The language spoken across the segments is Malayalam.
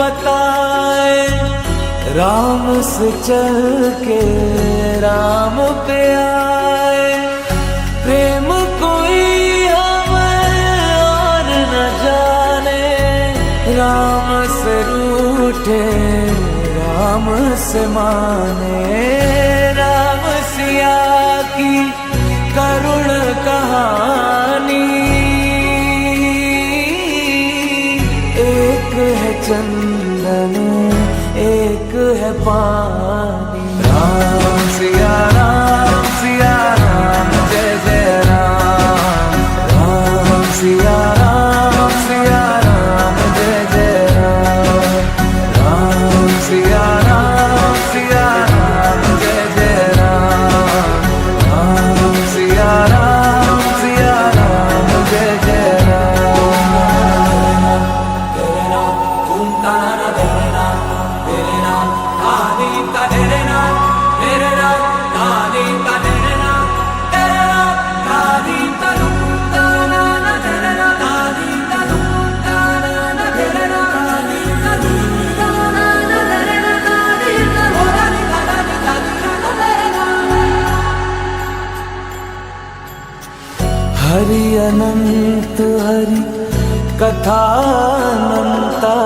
बताए, राम से चल के राम पे आए। प्रेम कोई हमें और न जाने, राम से रूठे राम से माने। राम सिया की करुण कहानी, एक है चंदन एक है पानी। राम सिया राम जय जय राम। राम सिया राम जय जय राम। राम सिया राम जय जय राम। राम सिया राम जय जय राम। तेरे नाम तुम ताना तेरे नाम आदि का तेरे नाम, तेरे नाम आदि का तेरे नाम, तेरे नाम आदि का ताना तेरे नाम, आदि का ताना तेरे नाम, आदि का ताना तेरे नाम, आदि का तेरे नाम। हरि अनंत हरि कथा अनंता,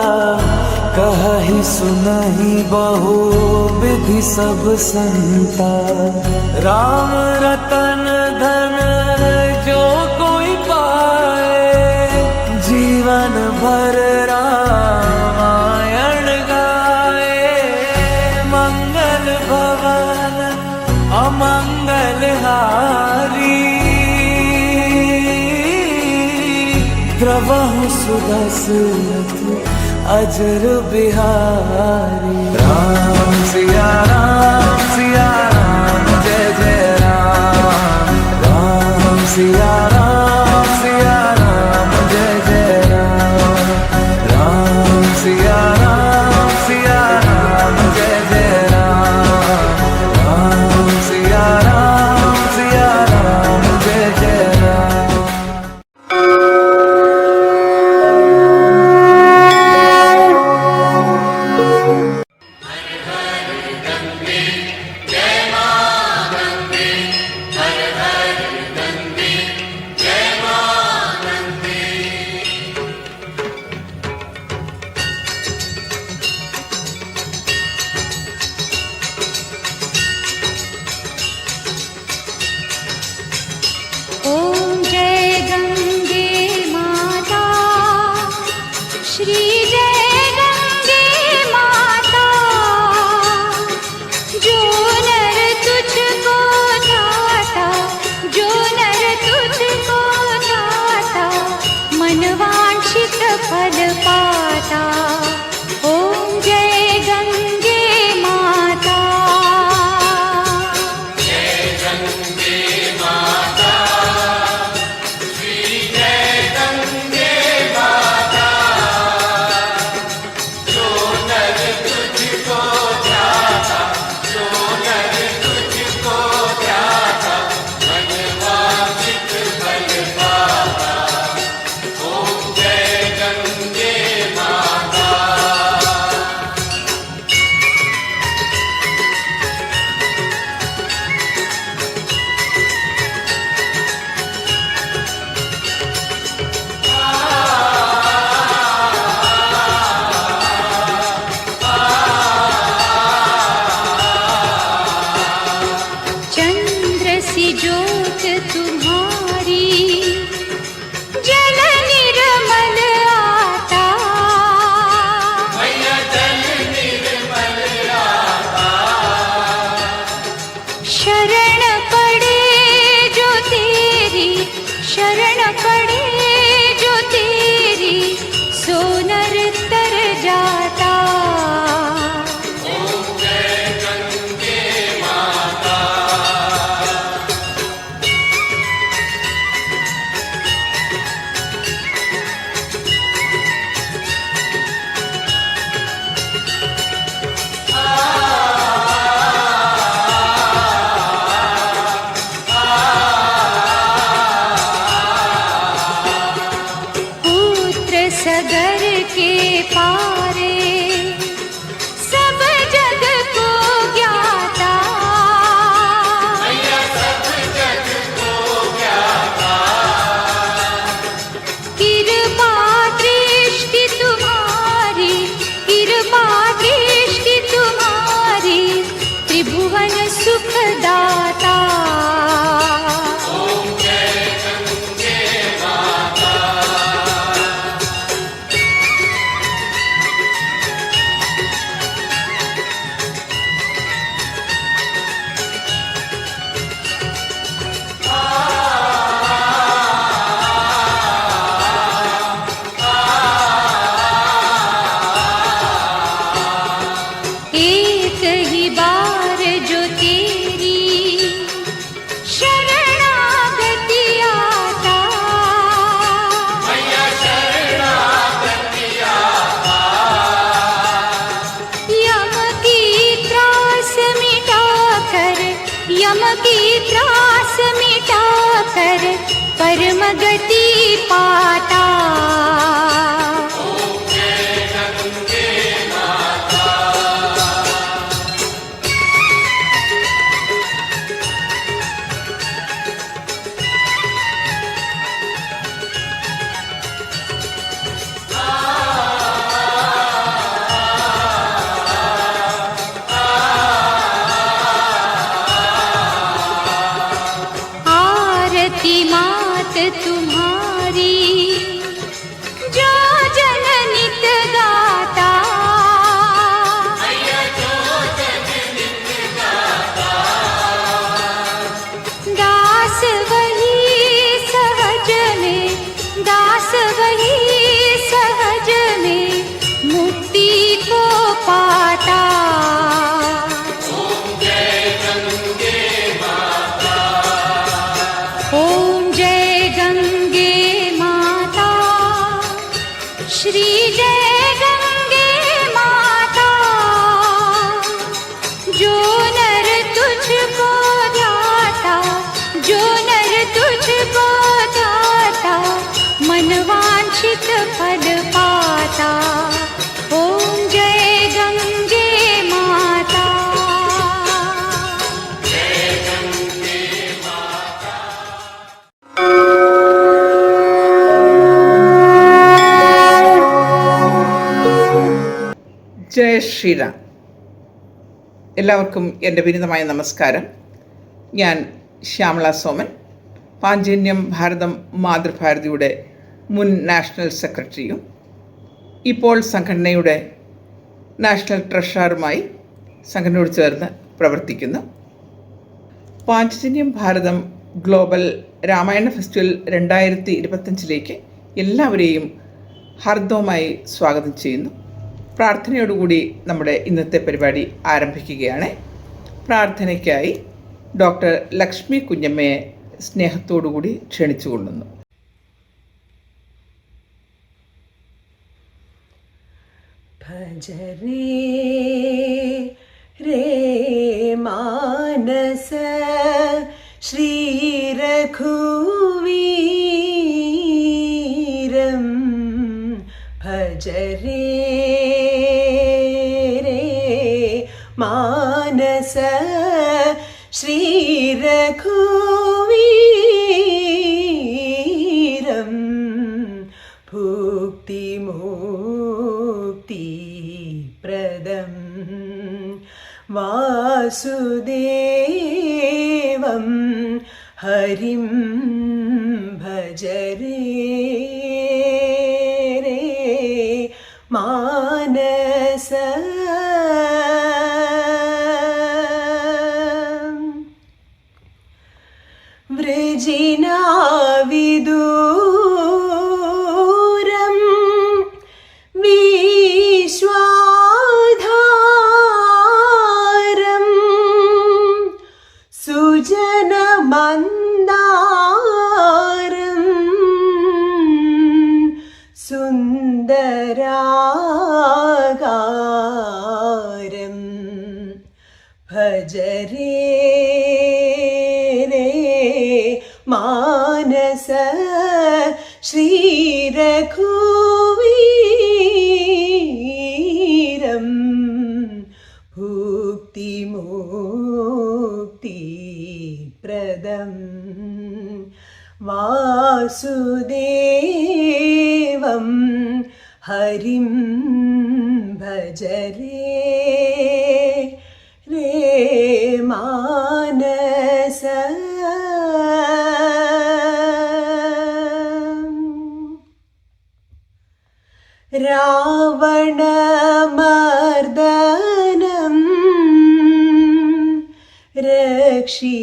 कहि सुनहि बहु विधि सब संता। राम रतन धन जो कोई पाए, जीवन भर रामायण गाए। मंगल भवन अमंगल हारी, द्रवहु सुदशरथ अजर बिहारी। राम सिया राम जय जय राम। राम सिया राम जय जय राम। राम सिया राम जय जय राम। राम सिया राम जय जय राम। ओम जय गंगे माता, श्री जय गंगे माता। जो नर तुझको ध्याता, जो नर तुझको ध्याता, मन वांछित फल पाता। ओम जय गंगे माता। चंद्र सी ज्योत तुम्हारी, जल निर्मल आता। जल निर्मल आता। शरण पड़े जो तेरी, शरण पड़े जो तेरी, सो नर तर जाता। परमगति पाता। आरती मात तुम्हारी जो जन नित गाता। दास वही सहज में, दास वही सहज में मुक्ति को पाता। ओम जय गंगे माता, श्री जय गंगे माता। जो नर तुझको ध्याता, जो नर तुझको ध्याता, मनवांछित फल पाता। ओम जय गंगे माता। ജയ് ശ്രീറാം. എല്ലാവർക്കും എൻ്റെ വിനീതമായ നമസ്കാരം. ഞാൻ ശ്യാമള സോമൻ, പാഞ്ചജന്യം ഭാരതം മാതൃഭാരതിയുടെ മുൻ നാഷണൽ സെക്രട്ടറിയും ഇപ്പോൾ സംഘടനയുടെ നാഷണൽ ട്രഷററുമായി സംഘടനയോട് ചേർന്ന് പ്രവർത്തിക്കുന്നു. പാഞ്ചജന്യം ഭാരതം ഗ്ലോബൽ രാമായണ ഫെസ്റ്റിവൽ 2025 എല്ലാവരെയും ഹാർദവമായി സ്വാഗതം ചെയ്യുന്നു. പ്രാർത്ഥനയോടുകൂടി നമ്മുടെ ഇന്നത്തെ പരിപാടി ആരംഭിക്കുകയാണ്. പ്രാർത്ഥനയ്ക്കായി ഡോക്ടർ ലക്ഷ്മി കുഞ്ഞമ്മയെ സ്നേഹത്തോടുകൂടി ക്ഷണിച്ചുകൊള്ളുന്നു. ഭജരേ രേ മാനസ ശ്രീരഘുവീരം ഭജരേ മാനസ ശ്രീരഘുവീരം ഭുക്തിമുക്തിപ്രദം വാസുദേവം ഹരിം ഭജരേ മാനസ. വൃജിനാവിദൂരം വിശ്വാധാരം സുജനമന്ദാരം സുന്ദരാകാരം ഭജരേ മാനസ ശ്രീരഘുവീരം ഭുക്തിമുക്തിപ്രദം വാസുദേവം ഹരിം ഭജരേ മാനസ. രാവണമർദ്ദനം രക്ഷിതഭുവനം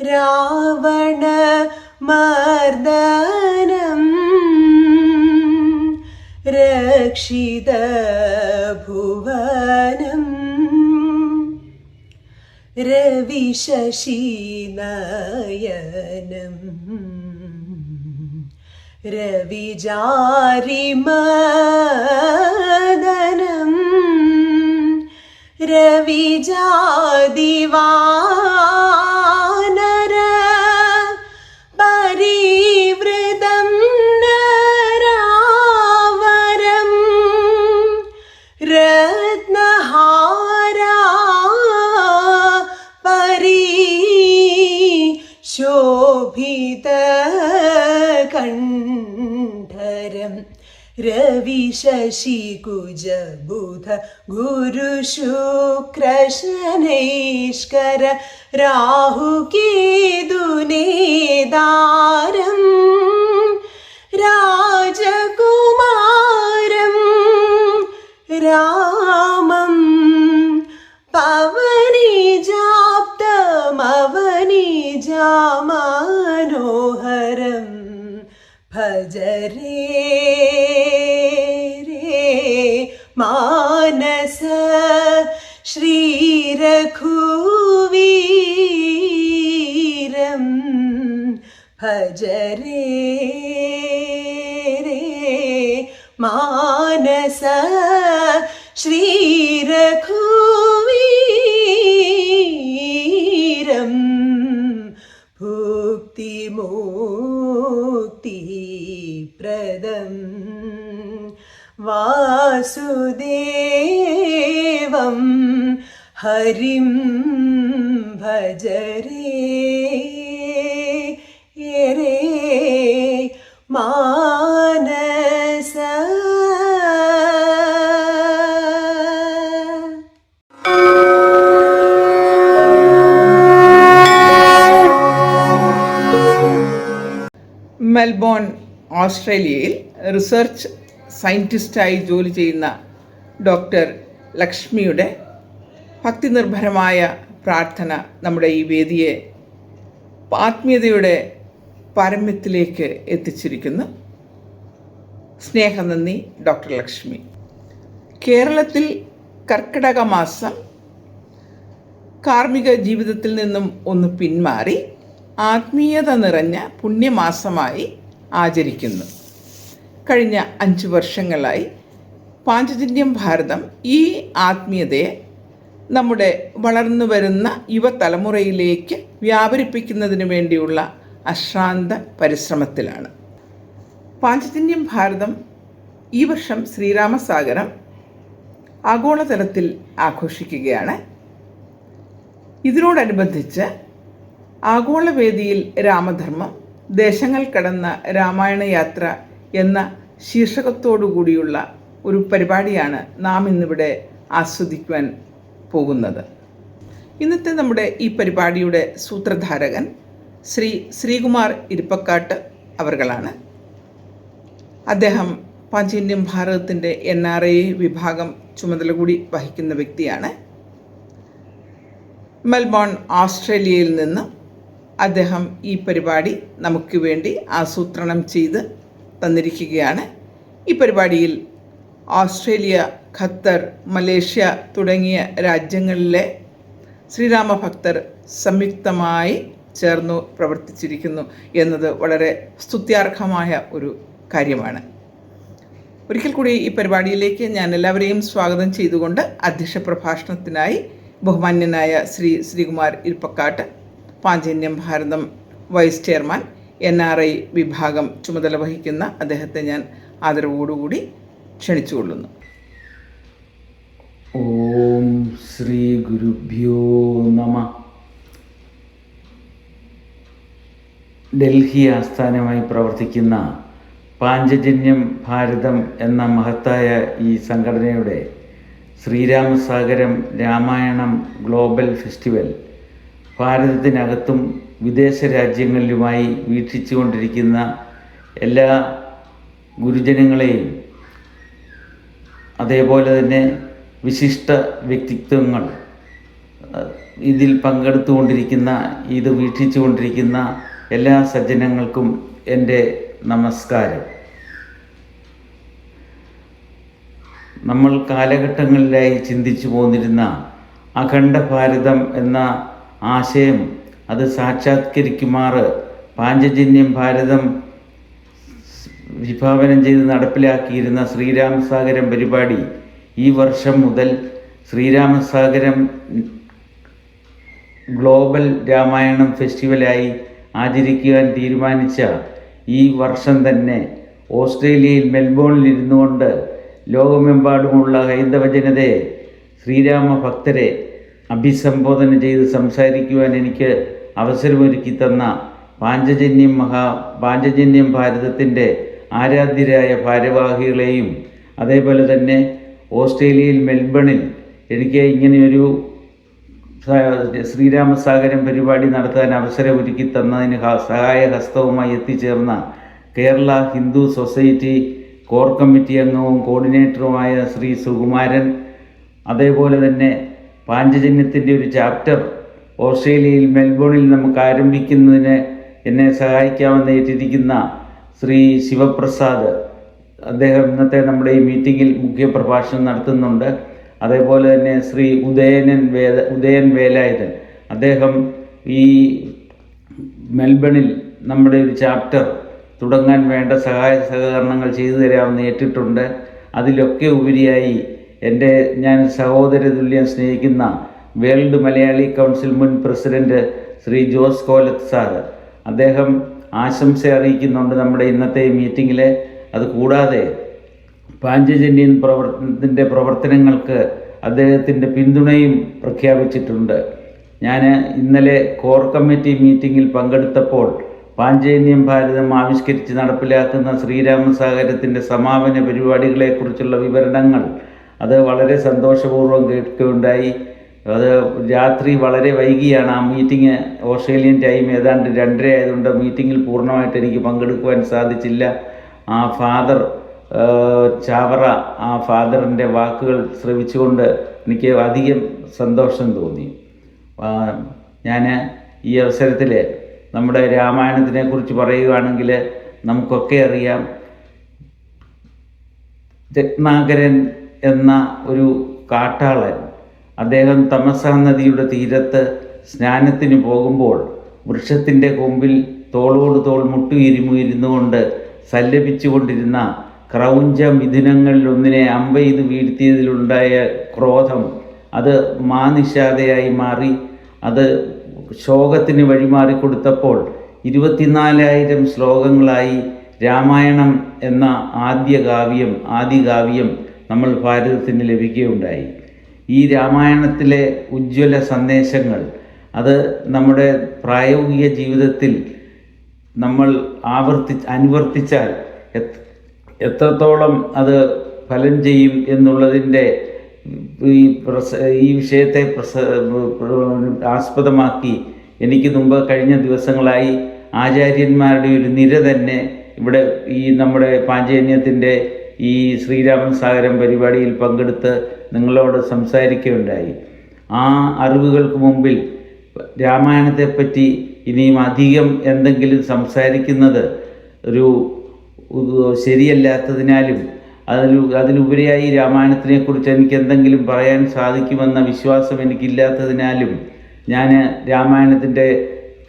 രാവണമർദ്ദനം രക്ഷിതഭുവനം രവിശശിനയനം രവിജാരിമദനം രവിജാദിവാഹനം രവി ശശി കുജ ബുധ ഗുരു ശുക്ര ശനൈശ്വര രാഹു കേതു നേതാരം രാജകുമാരം രാമം പവനിജാപ്തമവനിജാമനോഹരം ഭജരേ മാനസ ശ്രീരഘുവീരം ഭജരേ മാനസ ശ്രീരഘുവീരം ഭുക്തിമുക്തിപ്രദം വാസുദേവം ഹരിം ഭജരേ മാനസ. മെൽബോൺ, ഓസ്ട്രേലിയയിൽ റിസർച്ച് സയൻറ്റിസ്റ്റായി ജോലി ചെയ്യുന്ന ഡോക്ടർ ലക്ഷ്മിയുടെ ഭക്തിനിർഭരമായ പ്രാർത്ഥന നമ്മുടെ ഈ വേദിയെ ആത്മീയതയുടെ പാരമ്യത്തിലേക്ക് എത്തിച്ചിരിക്കുന്നു. സ്നേഹനന്ദി ഡോക്ടർ ലക്ഷ്മി. കേരളത്തിൽ കർക്കിടക മാസം കാർമ്മിക ജീവിതത്തിൽ നിന്നും ഒന്ന് പിന്മാറി ആത്മീയത നിറഞ്ഞ പുണ്യമാസമായി ആചരിക്കുന്നു. കഴിഞ്ഞ 5 വർഷങ്ങളായി പാഞ്ചജന്യം ഭാരതം ഈ ആത്മീയതയെ നമ്മുടെ വളർന്നു വരുന്ന യുവതലമുറയിലേക്ക് വ്യാപരിപ്പിക്കുന്നതിന് വേണ്ടിയുള്ള അശ്രാന്ത പരിശ്രമത്തിലാണ്. പാഞ്ചജന്യം ഭാരതം ഈ വർഷം ശ്രീരാമസാഗരം ആഗോളതലത്തിൽ ആഘോഷിക്കുകയാണ്. ഇതിനോടനുബന്ധിച്ച് ആഗോളവേദിയിൽ രാമധർമ്മം, ദേശങ്ങൾ കടന്ന രാമായണ യാത്ര എന്ന ശീർഷകത്തോടുകൂടിയുള്ള ഒരു പരിപാടിയാണ് നാം ഇന്നിവിടെ ആസ്വദിക്കുവാൻ പോകുന്നത്. ഇന്നത്തെ നമ്മുടെ ഈ പരിപാടിയുടെ സൂത്രധാരകൻ ശ്രീ ശ്രീകുമാർ ഇരിപ്പക്കാട്ട് അവർകളാണ്. അദ്ദേഹം പാഞ്ചജന്യം ഭാരതത്തിൻ്റെ NRI വിഭാഗം ചുമതല കൂടി വഹിക്കുന്ന വ്യക്തിയാണ്. മെൽബോൺ, ഓസ്ട്രേലിയയിൽ നിന്ന് അദ്ദേഹം ഈ പരിപാടി നമുക്ക് വേണ്ടി ആസൂത്രണം ചെയ്ത് തന്നിരിക്കുകയാണ്. ഈ പരിപാടിയിൽ ഓസ്ട്രേലിയ, ഖത്തർ, മലേഷ്യ തുടങ്ങിയ രാജ്യങ്ങളിലെ ശ്രീരാമ ഭക്തർ സംയുക്തമായി ചേർന്നു പ്രവർത്തിച്ചിരിക്കുന്നു എന്നത് വളരെ സ്തുത്യാർഹമായ ഒരു കാര്യമാണ്. ഒരിക്കൽ കൂടി ഈ പരിപാടിയിലേക്ക് ഞാൻ എല്ലാവരെയും സ്വാഗതം ചെയ്തുകൊണ്ട് അധ്യക്ഷ പ്രഭാഷണത്തിനായി ബഹുമാന്യനായ ശ്രീ ശ്രീകുമാർ ഇരിപ്പക്കാട്ട്, പാഞ്ചജന്യം ഭാരതം വൈസ് ചെയർമാൻ, NRI വിഭാഗം ചുമതല വഹിക്കുന്ന അദ്ദേഹത്തെ ഞാൻ ആദരവോടുകൂടി ക്ഷണിച്ചുകൊള്ളുന്നു. ഓം ശ്രീ ഗുരുഭ്യോ നമ. ഡൽഹി ആസ്ഥാനമായി പ്രവർത്തിക്കുന്ന പാഞ്ചജന്യം ഭാരതം എന്ന മഹത്തായ ഈ സംഘടനയുടെ ശ്രീരാമസാഗരം രാമായണം ഗ്ലോബൽ ഫെസ്റ്റിവൽ ഭാരതത്തിനകത്തും വിദേശ രാജ്യങ്ങളിലുമായി വീക്ഷിച്ചുകൊണ്ടിരിക്കുന്ന എല്ലാ ഗുരുജനങ്ങളെയും അതേപോലെ തന്നെ വിശിഷ്ട വ്യക്തിത്വങ്ങൾ ഇതിൽ പങ്കെടുത്തുകൊണ്ടിരിക്കുന്ന, ഇത് വീക്ഷിച്ചുകൊണ്ടിരിക്കുന്ന എല്ലാ സജ്ജനങ്ങൾക്കും എൻ്റെ നമസ്കാരം. നമ്മൾ കാലഘട്ടങ്ങളിലായി ചിന്തിച്ചു പോന്നിരുന്ന അഖണ്ഡ ഭാരതം എന്ന ആശയം അത് സാക്ഷാത്കരിക്കുമാറ് പാഞ്ചജന്യം ഭാരതം വിഭാവനം ചെയ്ത് നടപ്പിലാക്കിയിരുന്ന ശ്രീരാമസാഗരം പരിപാടി ഈ വർഷം മുതൽ ശ്രീരാമസാഗരം ഗ്ലോബൽ രാമായണം ഫെസ്റ്റിവലായി ആചരിക്കുവാൻ തീരുമാനിച്ച ഈ വർഷം തന്നെ ഓസ്ട്രേലിയയിൽ മെൽബോണിൽ ഇരുന്നു കൊണ്ട് ലോകമെമ്പാടുമുള്ള ഹൈന്ദവ ജനതയെ, ശ്രീരാമ ഭക്തരെ അഭിസംബോധന ചെയ്ത് സംസാരിക്കുവാൻ എനിക്ക് അവസരമൊരുക്കി തന്ന പാഞ്ചജന്യം ഭാരതത്തിൻ്റെ ആരാധ്യരായ ഭാരവാഹികളെയും അതേപോലെ തന്നെ ഓസ്ട്രേലിയയിൽ മെൽബണിൽ എനിക്ക് ഇങ്ങനെയൊരു ശ്രീരാമസാഗരം പരിപാടി നടത്താൻ അവസരം ഒരുക്കി തന്നതിന് സഹായഹസ്തവുമായി എത്തിച്ചേർന്ന Kerala Hindu society core committee അംഗവും കോർഡിനേറ്ററുമായ ശ്രീ സുകുമാരൻ, അതേപോലെ തന്നെ പാഞ്ചജന്യത്തിൻ്റെ ഒരു ചാപ്റ്റർ ഓസ്ട്രേലിയയിൽ മെൽബണിൽ നമുക്ക് ആരംഭിക്കുന്നതിന് എന്നെ സഹായിക്കാമെന്ന് ഏറ്റിരിക്കുന്ന ശ്രീ ശിവപ്രസാദ്, അദ്ദേഹം ഇന്നത്തെ നമ്മുടെ ഈ മീറ്റിങ്ങിൽ മുഖ്യപ്രഭാഷണം നടത്തുന്നുണ്ട്. അതേപോലെ തന്നെ ശ്രീ ഉദയൻ വേലായുധൻ, അദ്ദേഹം ഈ മെൽബണിൽ നമ്മുടെ ഒരു ചാപ്റ്റർ തുടങ്ങാൻ വേണ്ട സഹായ സഹകരണങ്ങൾ ചെയ്തു തരാമെന്ന് ഏറ്റിട്ടുണ്ട്. അതിലൊക്കെ ഉപരിയായി ഞാൻ സഹോദര തുല്യം സ്നേഹിക്കുന്ന വേൾഡ് മലയാളി കൗൺസിൽ മുൻ പ്രസിഡന്റ് ശ്രീ ജോസ് കോലത്ത് സാറ്, അദ്ദേഹം ആശംസ അറിയിക്കുന്നുണ്ട് നമ്മുടെ ഇന്നത്തെ മീറ്റിങ്ങിൽ. അതുകൂടാതെ പാഞ്ചജന്യൻ പ്രവർത്തനങ്ങൾക്ക് അദ്ദേഹത്തിൻ്റെ പിന്തുണയും പ്രഖ്യാപിച്ചിട്ടുണ്ട്. ഞാൻ ഇന്നലെ കോർ കമ്മിറ്റി മീറ്റിങ്ങിൽ പങ്കെടുത്തപ്പോൾ പാഞ്ചജന്യം ഭാരതം ആവിഷ്കരിച്ച് നടപ്പിലാക്കുന്ന ശ്രീരാമസാഗരത്തിൻ്റെ സമാപന പരിപാടികളെക്കുറിച്ചുള്ള വിവരണങ്ങൾ അത് വളരെ സന്തോഷപൂർവ്വം കേൾക്കുകയുണ്ടായി. അത് രാത്രി വളരെ വൈകിയാണ് ആ മീറ്റിംഗ്. ഓസ്ട്രേലിയൻ ടൈം ഏതാണ്ട് 2:30 ആയതുകൊണ്ട് മീറ്റിങ്ങിൽ പൂർണ്ണമായിട്ട് എനിക്ക് പങ്കെടുക്കുവാൻ സാധിച്ചില്ല. ആ ഫാദർ ചാവറ, ആ ഫാദറിൻ്റെ വാക്കുകൾ ശ്രവിച്ചുകൊണ്ട് എനിക്ക് അധികം സന്തോഷം തോന്നി. ഞാൻ ഈ അവസരത്തിൽ നമ്മുടെ രാമായണത്തിനെക്കുറിച്ച് പറയുകയാണെങ്കിൽ നമുക്കൊക്കെ അറിയാം, രത്നാകരൻ എന്ന ഒരു കാട്ടാളൻ, അദ്ദേഹം തമസാ നദിയുടെ തീരത്ത് സ്നാനത്തിന് പോകുമ്പോൾ വൃക്ഷത്തിൻ്റെ കൊമ്പിൽ തോളോട് തോൾ മുട്ടുയിരുന്നു കൊണ്ട് സല്ലപിച്ചുകൊണ്ടിരുന്ന ക്രൗഞ്ച മിഥുനങ്ങളിലൊന്നിനെ അമ്പെയ്ത് വീഴ്ത്തിയതിലുണ്ടായ ക്രോധം അത് മാനിഷാദയായി മാറി. അത് ശോകത്തിന് വഴിമാറിക്കൊടുത്തപ്പോൾ 24,000 ശ്ലോകങ്ങളായി രാമായണം എന്ന ആദികാവ്യം നമ്മൾ ഭാരതത്തിന് ലഭിക്കുകയുണ്ടായി. ഈ രാമായണത്തിലെ ഉജ്ജ്വല സന്ദേശങ്ങൾ അത് നമ്മുടെ പ്രായോഗിക ജീവിതത്തിൽ നമ്മൾ അനുവർത്തിച്ചാൽ എത്രത്തോളം അത് ഫലം ചെയ്യും എന്നുള്ളതിൻ്റെ ഈ വിഷയത്തെ ആസ്പദമാക്കി എനിക്ക് മുമ്പ് കഴിഞ്ഞ ദിവസങ്ങളായി ആചാര്യന്മാരുടെ ഒരു നിര തന്നെ ഇവിടെ ഈ നമ്മുടെ പാഞ്ചജന്യത്തിൻ്റെ ഈ ശ്രീരാമസാഗരം പരിപാടിയിൽ പങ്കെടുത്ത് നിങ്ങളോട് സംസാരിക്കുകയുണ്ടായി. ആ അറിവുകൾക്ക് മുമ്പിൽ രാമായണത്തെപ്പറ്റി ഇനിയും അധികം എന്തെങ്കിലും സംസാരിക്കുന്നത് ഒരു ശരിയല്ലാത്തതിനാലും അതിലുപരിയായി രാമായണത്തിനെക്കുറിച്ച് എനിക്ക് എന്തെങ്കിലും പറയാൻ സാധിക്കുമെന്ന വിശ്വാസം എനിക്കില്ലാത്തതിനാലും ഞാൻ രാമായണത്തിൻ്റെ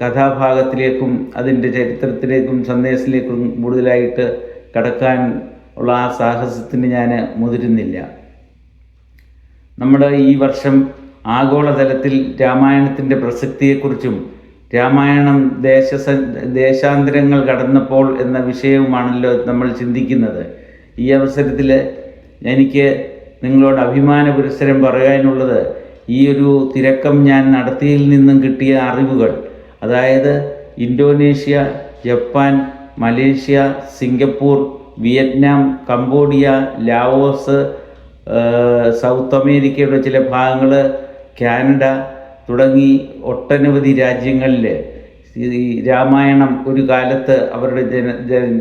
കഥാഭാഗത്തിലേക്കും അതിൻ്റെ ചരിത്രത്തിലേക്കും സന്ദേശത്തിലേക്കും കൂടുതലായിട്ട് കടക്കാൻ ഉള്ള ആ സാഹസത്തിന് ഞാൻ മുതിരുന്നില്ല. നമ്മുടെ ഈ വർഷം ആഗോളതലത്തിൽ രാമായണത്തിൻ്റെ പ്രസക്തിയെക്കുറിച്ചും രാമായണം ദേശാന്തരങ്ങൾ കടന്നപ്പോൾ എന്ന വിഷയവുമാണല്ലോ നമ്മൾ ചിന്തിക്കുന്നത്. ഈ അവസരത്തിൽ എനിക്ക് നിങ്ങളോട് അഭിമാന പുരസ്സരം പറയാനുള്ളത് ഈ ഒരു തിരക്കം ഞാൻ നടത്തിയതിൽ നിന്നും കിട്ടിയ അറിവുകൾ, അതായത് Indonesia, Japan, Malaysia, Singapore, Vietnam, Cambodia, Laos, south അമേരിക്കയുടെ ചില ഭാഗങ്ങൾ, കാനഡ തുടങ്ങി ഒട്ടനവധി രാജ്യങ്ങളിൽ ഈ രാമായണം ഒരു കാലത്ത് അവരുടെ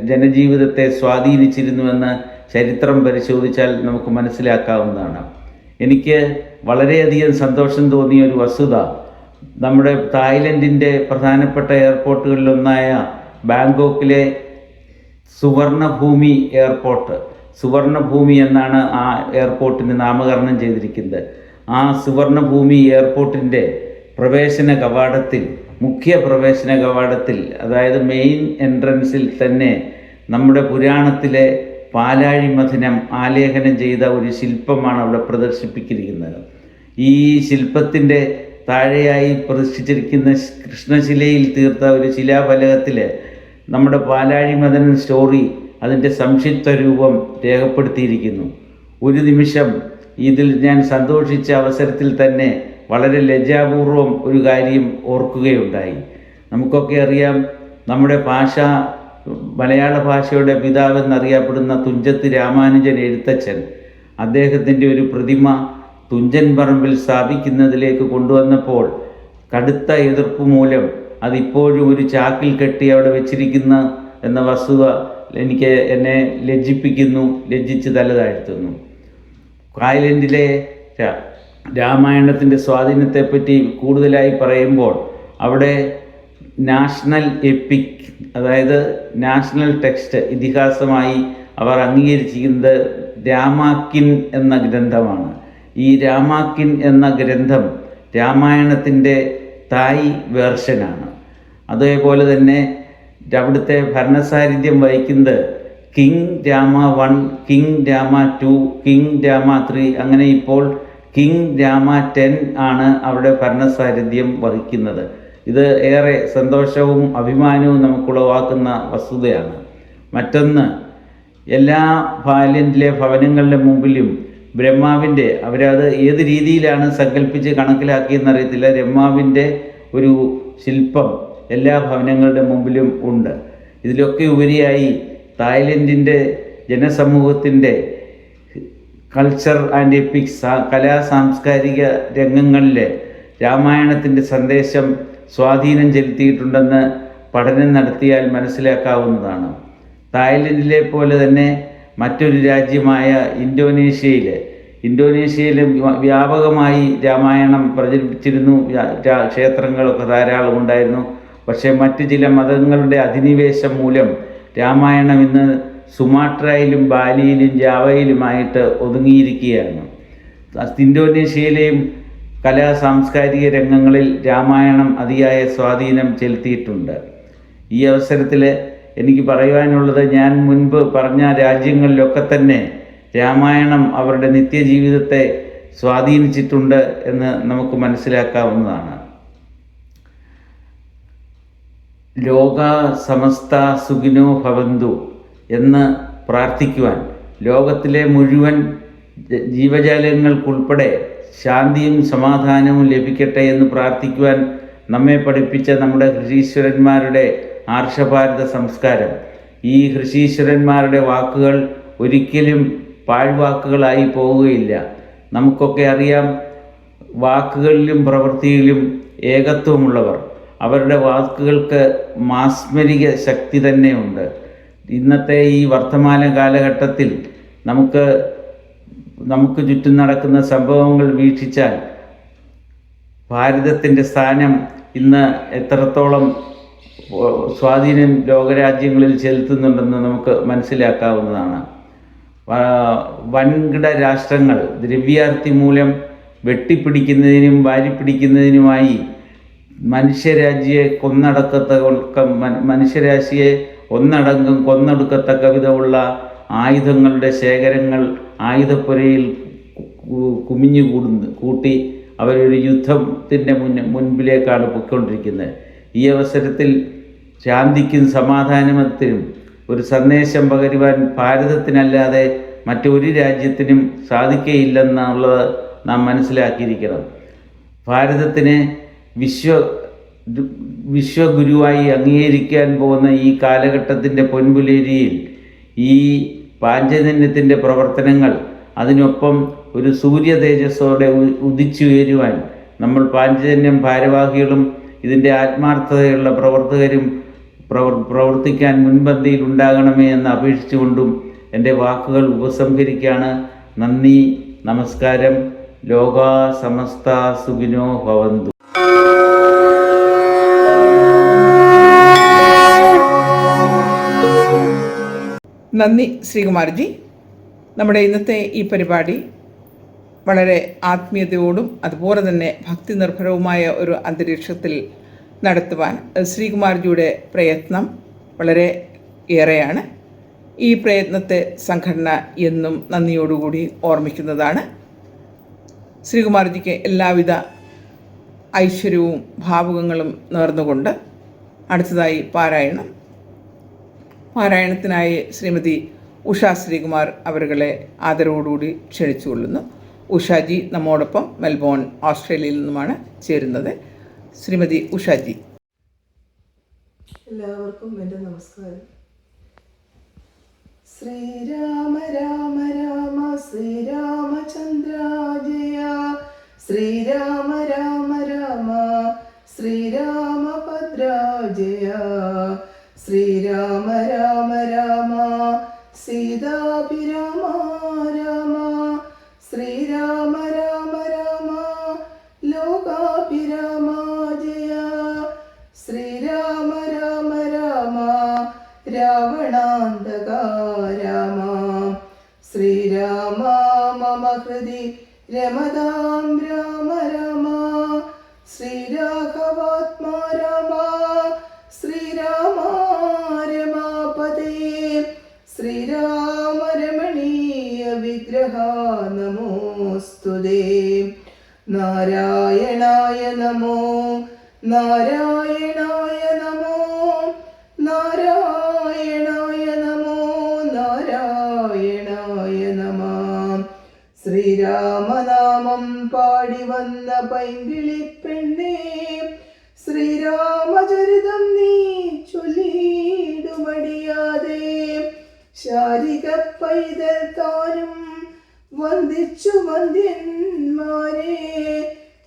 ജനജീവിതത്തെ സ്വാധീനിച്ചിരുന്നുവെന്ന് ചരിത്രം പരിശോധിച്ചാൽ നമുക്ക് മനസ്സിലാക്കാവുന്നതാണ്. എനിക്ക് വളരെയധികം സന്തോഷം തോന്നിയ ഒരു വസ്തുത, നമ്മുടെ തായ്ലൻഡിൻ്റെ പ്രധാനപ്പെട്ട എയർപോർട്ടുകളിലൊന്നായ ബാങ്കോക്കിലെ സുവർണഭൂമി എയർപോർട്ട്, സുവർണഭൂമി എന്നാണ് ആ എയർപോർട്ടിന് നാമകരണം ചെയ്തിരിക്കുന്നത്. ആ സുവർണഭൂമി എയർപോർട്ടിൻ്റെ മുഖ്യ പ്രവേശന കവാടത്തിൽ, അതായത് മെയിൻ എൻട്രൻസിൽ തന്നെ നമ്മുടെ പുരാണത്തിലെ പാലാഴി മഥനം ആലേഖനം ചെയ്ത ഒരു ശില്പമാണ് അവിടെ പ്രദർശിപ്പിച്ചിരിക്കുന്നത്. ഈ ശില്പത്തിൻ്റെ താഴെയായി പ്രതിഷ്ഠിച്ചിരിക്കുന്ന കൃഷ്ണശിലയിൽ തീർത്ത ഒരു ശിലാഫലകത്തിൽ നമ്മുടെ പാലാഴി മഥനം സ്റ്റോറി അതിൻ്റെ സംക്ഷിപ്ത രൂപം രേഖപ്പെടുത്തിയിരിക്കുന്നു. ഒരു നിമിഷം ഇതിൽ ഞാൻ സന്തോഷിച്ച അവസരത്തിൽ തന്നെ വളരെ ലജ്ജാപൂർവം ഒരു കാര്യം ഓർക്കുകയുണ്ടായി. നമുക്കൊക്കെ അറിയാം, നമ്മുടെ ഭാഷ മലയാള ഭാഷയുടെ പിതാവെന്നറിയപ്പെടുന്ന തുഞ്ചത്ത് രാമാനുജൻ എഴുത്തച്ഛൻ അദ്ദേഹത്തിൻ്റെ ഒരു പ്രതിമ തുഞ്ചൻ പറമ്പിൽ സ്ഥാപിക്കുന്നതിലേക്ക് കൊണ്ടുവന്നപ്പോൾ കടുത്ത എതിർപ്പ് മൂലം അതിപ്പോഴും ഒരു ചാക്കിൽ കെട്ടി അവിടെ വെച്ചിരിക്കുന്ന എന്ന വസ്തുത എന്നെ ലജ്ജിപ്പിക്കുന്നു, ലജ്ജിച്ച് തല താഴ്ത്തുന്നു. തായ്ലൻഡിലെ രാമായണത്തിൻ്റെ സ്വാധീനത്തെപ്പറ്റി കൂടുതലായി പറയുമ്പോൾ അവിടെ നാഷണൽ എപ്പിക്, അതായത് നാഷണൽ ടെക്സ്റ്റ്, ഇതിഹാസമായി അവർ അംഗീകരിച്ചിരിക്കുന്നത് രാമാക്കിൻ എന്ന ഗ്രന്ഥമാണ്. ഈ രാമാക്കിൻ എന്ന ഗ്രന്ഥം രാമായണത്തിൻ്റെ തായ് വേർഷനാണ്. അതേപോലെ തന്നെ അവിടുത്തെ ഭരണസാരഥ്യം വഹിക്കുന്നത് king Rama 1, king Rama 2, king Rama 3, അങ്ങനെ ഇപ്പോൾ കിങ് രാമ 10 ആണ് അവിടെ ഭരണസാരഥ്യം വഹിക്കുന്നത്. ഇത് ഏറെ സന്തോഷവും അഭിമാനവും നമുക്കുളവാക്കുന്ന വസ്തുതയാണ്. മറ്റൊന്ന്, എല്ലാ തായ്ലൻഡിലെ ഭവനങ്ങളുടെ മുമ്പിലും ബ്രഹ്മാവിൻ്റെ, അവരത് ഏത് രീതിയിലാണ് സങ്കല്പിച്ച് കണക്കിലാക്കിയെന്നറിയത്തില്ല, ബ്രഹ്മാവിൻ്റെ ഒരു ശില്പം എല്ലാ ഭവനങ്ങളുടെ മുമ്പിലും ഉണ്ട്. ഇതിലൊക്കെ ഉപരിയായി തായ്ലൻഡിൻ്റെ ജനസമൂഹത്തിൻ്റെ കൾച്ചർ ആൻഡ് എപ്പിക്സ്, കലാ സാംസ്കാരിക രംഗങ്ങളിൽ രാമായണത്തിൻ്റെ സന്ദേശം സ്വാധീനം ചെലുത്തിയിട്ടുണ്ടെന്ന് പഠനം നടത്തിയാൽ മനസ്സിലാക്കാവുന്നതാണ്. തായ്ലൻഡിലെ പോലെ തന്നെ മറ്റൊരു രാജ്യമായ ഇന്തോനേഷ്യയിൽ വ്യാപകമായി രാമായണം പ്രചരിപ്പിച്ചിരുന്നു. ക്ഷേത്രങ്ങളൊക്കെ ധാരാളം ഉണ്ടായിരുന്നു. പക്ഷേ മറ്റ് ചില മതങ്ങളുടെ അധിനിവേശം മൂലം രാമായണം ഇന്ന് സുമാട്രയിലും ബാലിയിലും ജാവയിലുമായിട്ട് ഒതുങ്ങിയിരിക്കുകയാണ്. ഇന്തോനേഷ്യയിലെയും കലാ സാംസ്കാരിക രംഗങ്ങളിൽ രാമായണം അതിയായ സ്വാധീനം ചെലുത്തിയിട്ടുണ്ട്. ഈ അവസരത്തിൽ എനിക്ക് പറയുവാനുള്ളത്, ഞാൻ മുൻപ് പറഞ്ഞ രാജ്യങ്ങളിലൊക്കെ തന്നെ രാമായണം അവരുടെ നിത്യജീവിതത്തെ സ്വാധീനിച്ചിട്ടുണ്ട് എന്ന് നമുക്ക് മനസ്സിലാക്കാവുന്നതാണ്. ലോക സമസ്ത സുഖിനോ ഭവന്തു എന്ന് പ്രാർത്ഥിക്കുവാൻ, ലോകത്തിലെ മുഴുവൻ ജീവജാലങ്ങൾക്കുൾപ്പെടെ ശാന്തിയും സമാധാനവും ലഭിക്കട്ടെ എന്ന് പ്രാർത്ഥിക്കുവാൻ നമ്മെ പഠിപ്പിച്ച നമ്മുടെ ഋഷീശ്വരന്മാരുടെ ആർഷഭാരത സംസ്കാരം. ഈ ഋഷീശ്വരന്മാരുടെ വാക്കുകൾ ഒരിക്കലും പാഴ്വാക്കുകളായി പോവുകയില്ല. നമുക്കൊക്കെ അറിയാം, വാക്കുകളിലും പ്രവൃത്തിയിലും ഏകത്വമുള്ളവർ. അവരുടെ വാക്കുകൾക്ക് മാസ്മരിക ശക്തി തന്നെയുണ്ട്. ഇന്നത്തെ ഈ വർത്തമാന കാലഘട്ടത്തിൽ നമുക്ക് ചുറ്റും നടക്കുന്ന സംഭവങ്ങൾ വീക്ഷിച്ചാൽ ഭാരതത്തിൻ്റെ സ്ഥാനം ഇന്ന് എത്രത്തോളം സ്വാധീനം ലോകരാജ്യങ്ങളിൽ ചെലുത്തുന്നുണ്ടെന്ന് നമുക്ക് മനസ്സിലാക്കാവുന്നതാണ്. വൻകിട രാഷ്ട്രങ്ങൾ ദ്രവ്യാർത്ഥി മൂലം വെട്ടിപ്പിടിക്കുന്നതിനും വാരിപ്പിടിക്കുന്നതിനുമായി മനുഷ്യരാശിയെ കൊന്നൊടുക്കത്തക്ക വിധമുള്ള ആയുധങ്ങളുടെ ശേഖരങ്ങൾ ആയുധപ്പുരയിൽ കുമിഞ്ഞു കൂട്ടി അവരൊരു യുദ്ധത്തിൻ്റെ മുൻപിലേക്കാണ് പൊയ്ക്കൊണ്ടിരിക്കുന്നത്. ഈ അവസരത്തിൽ ശാന്തിക്കും സമാധാനത്തിനും ഒരു സന്ദേശം പകരുവാൻ ഭാരതത്തിനല്ലാതെ മറ്റൊരു രാജ്യത്തിനും സാധിക്കുകയില്ലെന്നുള്ളത് നാം മനസ്സിലാക്കിയിരിക്കണം. ഭാരതത്തിനെ വിശ്വഗുരുവായി അംഗീകരിക്കാൻ പോകുന്ന ഈ കാലഘട്ടത്തിൻ്റെ പൊൻപുലേരിയിൽ ഈ പാഞ്ചജന്യത്തിൻ്റെ പ്രവർത്തനങ്ങൾ, അതിനൊപ്പം ഒരു സൂര്യ തേജസ്സോടെ ഉദിച്ചുയരുവാൻ നമ്മൾ പാഞ്ചജന്യം ഭാരവാഹികളും ഇതിൻ്റെ ആത്മാർത്ഥതയുള്ള പ്രവർത്തകരും പ്രവർത്തിക്കാൻ മുൻപന്തിയിൽ ഉണ്ടാകണമേ എന്ന് അപേക്ഷിച്ചുകൊണ്ടും എൻ്റെ വാക്കുകൾ ഉപസംഹരിക്കുകയാണ്. നന്ദി, നമസ്കാരം. ലോകാ സമസ്ത സുഖിനോ ഭവന്തു. നന്ദി ശ്രീകുമാർജി. നമ്മുടെ ഇന്നത്തെ ഈ പരിപാടി വളരെ ആത്മീയതയോടും അതുപോലെ തന്നെ ഭക്തി നിർഭരവുമായ ഒരു അന്തരീക്ഷത്തിൽ നടത്തുവാൻ ശ്രീകുമാർജിയുടെ പ്രയത്നം വളരെ ഏറെയാണ്. ഈ പ്രയത്നത്തെ സംഘടന എന്നും നന്ദിയോടുകൂടി ഓർമ്മിക്കുന്നതാണ്. ശ്രീകുമാർജിക്ക് എല്ലാവിധ ഐശ്വര്യവും ഭാവുകങ്ങളും നേർന്നുകൊണ്ട് അടുത്തതായി പാരായണത്തിനായി ശ്രീമതി ഉഷ ശ്രീകുമാർ അവരുകളെ ആദരവോടുകൂടി ക്ഷണിച്ചുകൊള്ളുന്നു. ഉഷാജി നമ്മോടൊപ്പം മെൽബോൺ, ഓസ്ട്രേലിയയിൽ നിന്നുമാണ് ചേരുന്നത്. ശ്രീമതി ഉഷാജി. എല്ലാവർക്കും എൻ്റെ നമസ്കാരം. ശ്രീരാമ രാമ രാമ ശ്രീരാമചന്ദ്ര ജയ. ശ്രീരാമ രാമ രാമ ശ്രീരാമഭദ്ര ജയ. ശ്രീരാമ രാമ രാമ സീതാഭിരാമ രാമ. ശ്രീരാമ രാമ രാമ ലോകാഭിരാമ ജയ. ശ്രീരാമ രാമ രാമ രാവണാന്തക രാമ. ശ്രീരാമ മമ ഹൃദി രമതാം രാമ രാമ. ശ്രീരാഘവാത്മാ രാമ. ശ്രീരാമ രമാപദേ. ശ്രീരാമ രമണീയ വിഗ്രഹ നമോസ്തുതേ. നാരായണായ നമോ നാരായണായ നമോ നാരായണായ നമോ നാരായണായ നമഃ. ശ്രീരാമനാമം പാടി വന്ന പൈങ്കിളിപ്പെണ്ണേ, ശ്രീരാമചരിതം നീ ചൊല്ലിടുമടിയാതെ. ശാരിക പൈതൽ താനും വന്ദിച്ചു വന്ദ്യന്മാരെ,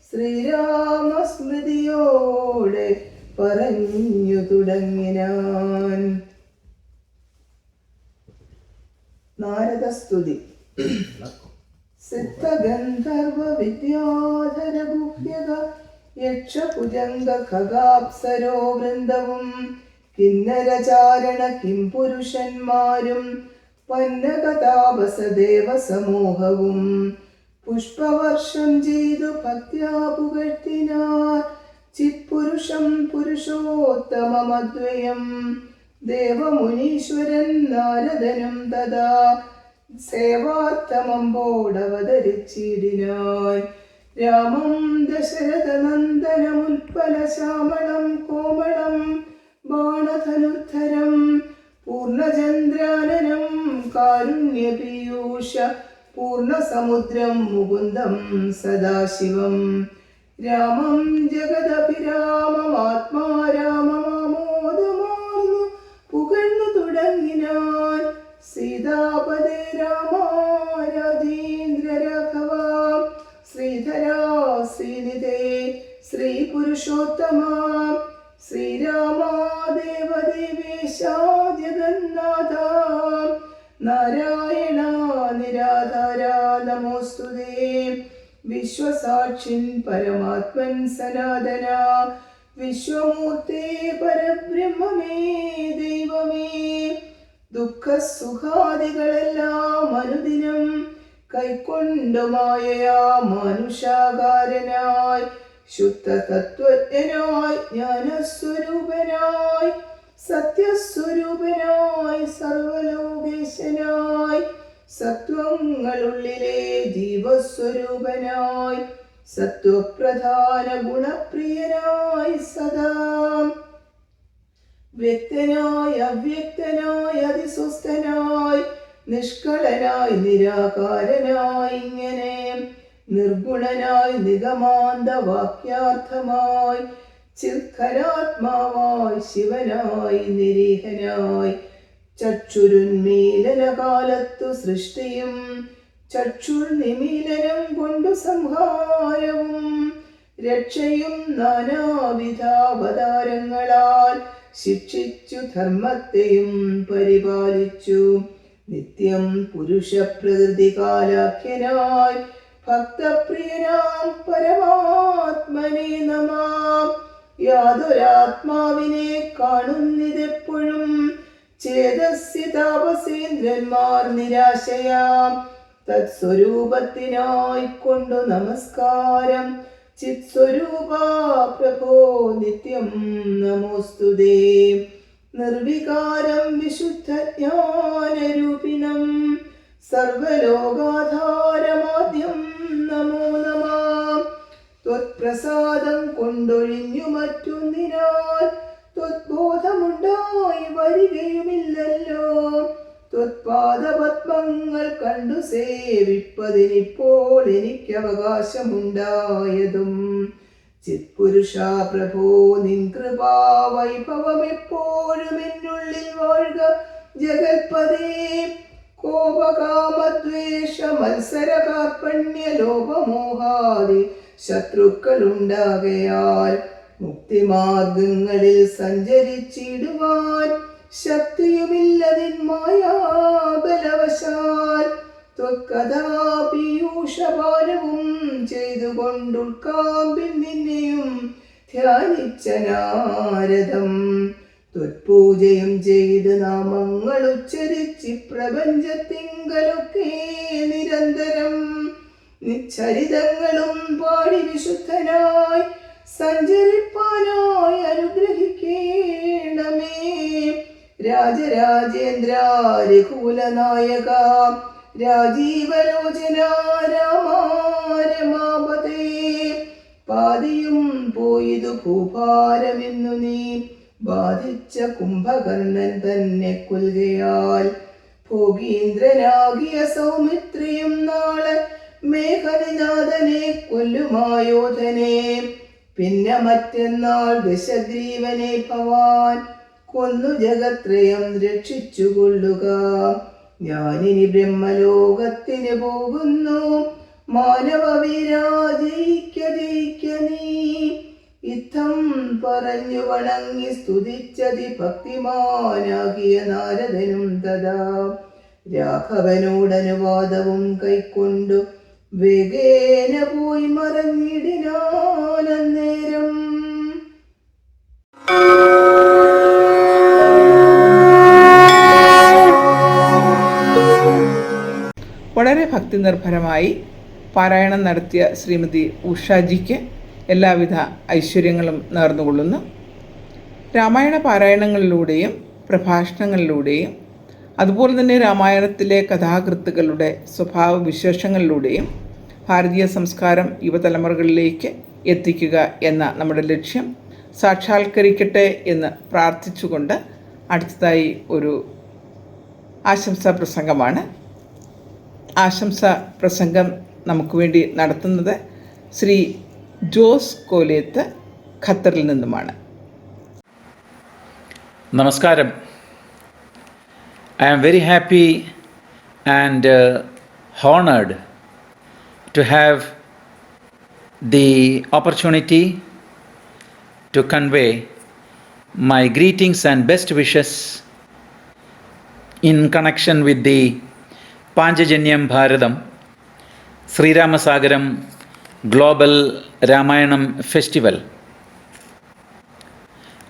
ശ്രീരാമസ്മൃതിയോടെ പറഞ്ഞു തുടങ്ങിനാൻ. നാരദസ്തുതി. സിദ്ധഗന്ധർവ വിദ്യാധര ഗുഹ്യക യക്ഷഭുജംഗ ഖഗാപ്സരോ വൃന്ദവും കിന്നരചാരണ കിംപുരുഷന്മാരും പന്നകതാപസദേവ സമൂഹവും പുഷ്പവർഷം ചെയ്തു ഭക്ത്യാ പുകഴ്ത്തിനാർ ചിത്പുരുഷം പുരുഷോത്തമമദ്വയം. ദേവമുനീശ്വരൻ നാരദനും തഥാ സേവാർത്ഥമമ്പോടവതരിച്ചിടിനാൻ. രാമം ദശരഥ നന്ദനമുൽപ്പല ശ്യാമളം കോമളം ബാണധനുദ്ധരം പൂർണ്ണചന്ദ്രാനനം കാരുണ്യപീയൂഷ പൂർണ്ണസമുദ്രം മുകുന്ദം സദാശിവം. രാമം ജഗദഭിരാമമാത്മാരാമമാമോദമാർന്നു പുകഴ്ന്നു തുടങ്ങിനാൻ. സീതാപദേ രാമ രാജേന്ദ്ര രാഘവ. ശ്രീധരാ ശ്രീനിധേ ശ്രീ പുരുഷോത്തമ. ശ്രീരാമ ദേവദേവേശ ജഗന്നാഥ. നാരായണ നിരാധാര നമോസ്തുതേ. വിശ്വസാക്ഷിൻ പരമാത്മൻ സനാതന. വിശ്വമൂർത്തേ പരബ്രഹ്മമേ ദൈവമേ. ദുഃഖസുഖാദികളെല്ലാം അനുദിനം കൈക്കൊണ്ടുമായയാ മാനുഷാകാരനായി ശുദ്ധ തത്വജ്ഞനായി ജ്ഞാനസ്വരൂപനായി സത്യസ്വരൂപനായി സർവലോകേശനായി സത്വങ്ങളുള്ളിലെ ജീവസ്വരൂപനായി സത്വപ്രധാന ഗുണപ്രിയനായി സദാ വ്യക്തനായി അവ്യക്തനായി അതിസ്വസ്ഥനായി നിഷ്കളനായി നിരാകാരനായി ഇങ്ങനെ നിർഗുണനായി നിഗമാന്ത വാക്യാർത്ഥമായി ചിത്ഖരാത്മാവായി ശിവനായി നിരീഹനായി ചക്ഷുരുന്മീലന കാലത്തു സൃഷ്ടിയും ചക്ഷുർ നിമീലനം കൊണ്ടു സംഹാരവും രക്ഷയും നാനാവിധാവതാരങ്ങളാൽ ശിക്ഷിച്ചു ധർമ്മത്തെയും പരിപാലിച്ചു നിത്യം പുരുഷ പ്രകൃതി കാലാഖ്യനായി ഭക്തപ്രിയനാം പരമാത്മനെ നമാം. യാതൊരാത്മാവിനെ കാണുന്നിതെപ്പോഴും ചേതസ്യ താപസേന്ദ്രന്മാർ നിരാശയാം. തത്സ്വരൂപത്തിനായി കൊണ്ടു നമസ്കാരം. ചിത്സ്വരൂപ പ്രഭോ നിത്യം നമോസ്തുതേ. നിർവികാരം വിശുദ്ധ ജ്ഞാനരൂപിണം സർവലോകാധാരമാദ്യം നമോ നമഃ. ത്വത്പ്രസാദം കൊണ്ടൊഴിഞ്ഞു മറ്റൊന്നിനാൽ ത്വത്ബോധമുണ്ടായി വരികയുമില്ലല്ലോ. ത്വത്പാദപത്മങ്ങൾ കണ്ടു സേവിപ്പതിനിപ്പോൾ എനിക്ക് അവകാശമുണ്ടായതും. ചിത്പുരുഷാ പ്രഭോ നിൻ കൃപാ വൈഭവം എപ്പോഴും എന്നുള്ളിൽ വാഴുക ജഗൽപദേ കോപകാമദ്വേഷ മത്സര കാർപ്പണ്യ ലോപമോഹാദി ശത്രുക്കളുണ്ടാകയാൽ മുക്തിമാർഗങ്ങളിൽ സഞ്ചരിച്ചിടുവാൻ ശക്തിയുമില്ലതിൻ മായാബലവശാൽ ത്വക്കഥാപീയൂഷപാനവും ചെയ്തുകൊണ്ടുൾക്കാമ്പിൽ നിന്നെയും ധ്യാനിച്ച നാരദം ത്വത്പൂജയും ചെയ്ത് നാമങ്ങൾ ഉച്ചരിച്ച് പ്രപഞ്ചത്തിങ്കലൊക്കെ നിരന്തരം നിശ്ചരിതങ്ങളും പാടി വിശുദ്ധനായി സഞ്ചരിപ്പാനായി അനുഗ്രഹിക്കേണമേ. രാജരാജേന്ദ്ര രഘുകുലനായക രാജീവലോചന രാമാരമാപതേ പാതിയും പോയിതു ഭൂഭാരമെന്നു നീ ബാധിച്ച കുംഭകർണൻ തന്നെ കൊൽകയാൽ ഭോഗീന്ദ്രനാകിയ സൗമിത്രിയും നാളെ മേഘനിനാഥനെ കൊല്ലുമായോധനെ പിന്നെ മറ്റന്നാൾ ദശഗ്രീവനെ ഭവാൻ കൊന്നു ജഗത്രയം രക്ഷിച്ചുകൊള്ളുക. ഞാനിനി ബ്രഹ്മലോകത്തിന് പോകുന്നു മാനവവീരാ ജയിക്ക ജയിക്ക നീ. ഇത്തം പറഞ്ഞു വണങ്ങി സ്തുതിച്ചതി ഭക്തിമാനാകിയ നാരദനും തഥാ രാഘവനോടനുവാദവും കൈക്കൊണ്ടു വേഗേന പോയി മറഞ്ഞിടിനാനേരം. വളരെ ഭക്തി നിർഭരമായി പാരായണം നടത്തിയ ശ്രീമതി ഉഷാജിക്ക് എല്ലാവിധ ഐശ്വര്യങ്ങളും നേർന്നുകൊള്ളുന്നു. രാമായണ പാരായണങ്ങളിലൂടെയും പ്രഭാഷണങ്ങളിലൂടെയും അതുപോലെ തന്നെ രാമായണത്തിലെ കഥാകൃത്തുക്കളുടെ സ്വഭാവ വിശേഷങ്ങളിലൂടെയും ഭാരതീയ സംസ്കാരം യുവതലമുറകളിലേക്ക് എത്തിക്കുക എന്ന നമ്മുടെ ലക്ഷ്യം സാക്ഷാത്കരിക്കട്ടെ എന്ന് പ്രാർത്ഥിച്ചുകൊണ്ട് അടുത്തതായി ഒരു ആശംസാ പ്രസംഗമാണ്. ആശംസാ പ്രസംഗം നമുക്ക് വേണ്ടി നടത്തുന്നത് ശ്രീ ജോസ് കോലേത്ത് ഖത്തറിൽ നിന്നുമാണ്. നമസ്കാരം. I am very happy and honored to have the opportunity to convey my greetings and best wishes in connection with the Panchajanyam Bharatam Sri Ramasagaram Global Ramayanam Festival.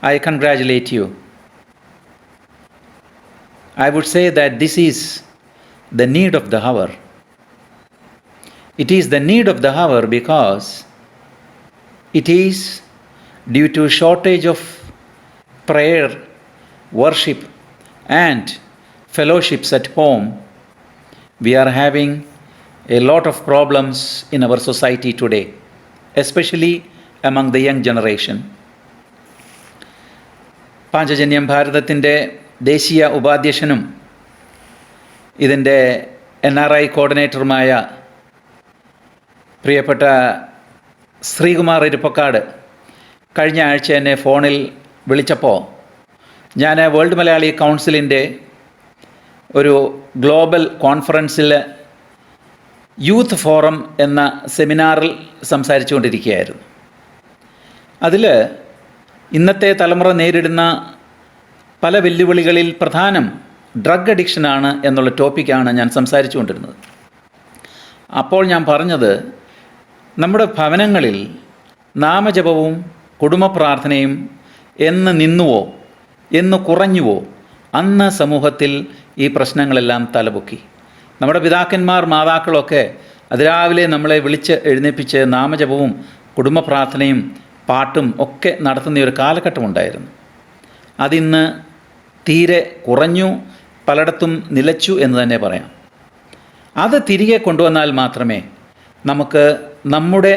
I congratulate you. I would say that this is the need of the hour. It is the need of the hour because it is due to shortage of prayer, worship and fellowships at home. We are having a lot of problems in our society today, especially among the young generation. Panchajanyam ഭാരതത്തിൻ്റെ ദേശീയ ഉപാധ്യക്ഷനും ഇതിൻ്റെ NRI കോർഡിനേറ്ററുമായ പ്രിയപ്പെട്ട ശ്രീകുമാർ ഇരിപ്പക്കാട് കഴിഞ്ഞ ആഴ്ച എന്നെ ഫോണിൽ വിളിച്ചപ്പോൾ ഞാൻ വേൾഡ് മലയാളി കൗൺസിലിൻ്റെ ഒരു ഗ്ലോബൽ കോൺഫറൻസിൽ യൂത്ത് ഫോറം എന്ന സെമിനാറിൽ സംസാരിച്ചു കൊണ്ടിരിക്കുകയായിരുന്നു. അതിൽ ഇന്നത്തെ തലമുറ നേരിടുന്ന പല വെല്ലുവിളികളിൽ പ്രധാനം ഡ്രഗ് അഡിക്ഷനാണ് എന്നുള്ള ടോപ്പിക്കാണ് ഞാൻ സംസാരിച്ചു കൊണ്ടിരുന്നത്. അപ്പോൾ ഞാൻ പറഞ്ഞത് നമ്മുടെ ഭവനങ്ങളിൽ നാമജപവും കുടുംബ പ്രാർത്ഥനയും എന്ന് നിന്നുവോ എന്ന് കുറഞ്ഞുവോ അന്ന് സമൂഹത്തിൽ ഈ പ്രശ്നങ്ങളെല്ലാം തലപൊക്കി. നമ്മുടെ പിതാക്കന്മാർ മാതാക്കളൊക്കെ അതിരാവിലെ നമ്മളെ വിളിച്ച് എഴുന്നേൽപ്പിച്ച് നാമജപവും കുടുംബ പ്രാർത്ഥനയും പാട്ടും ഒക്കെ നടത്തുന്ന ഒരു കാലഘട്ടമുണ്ടായിരുന്നു. അതിന്ന് തീരെ കുറഞ്ഞു, പലയിടത്തും നിലച്ചു എന്ന് തന്നെ പറയാം. അത് തിരികെ കൊണ്ടുവന്നാൽ മാത്രമേ നമുക്ക് നമ്മുടെ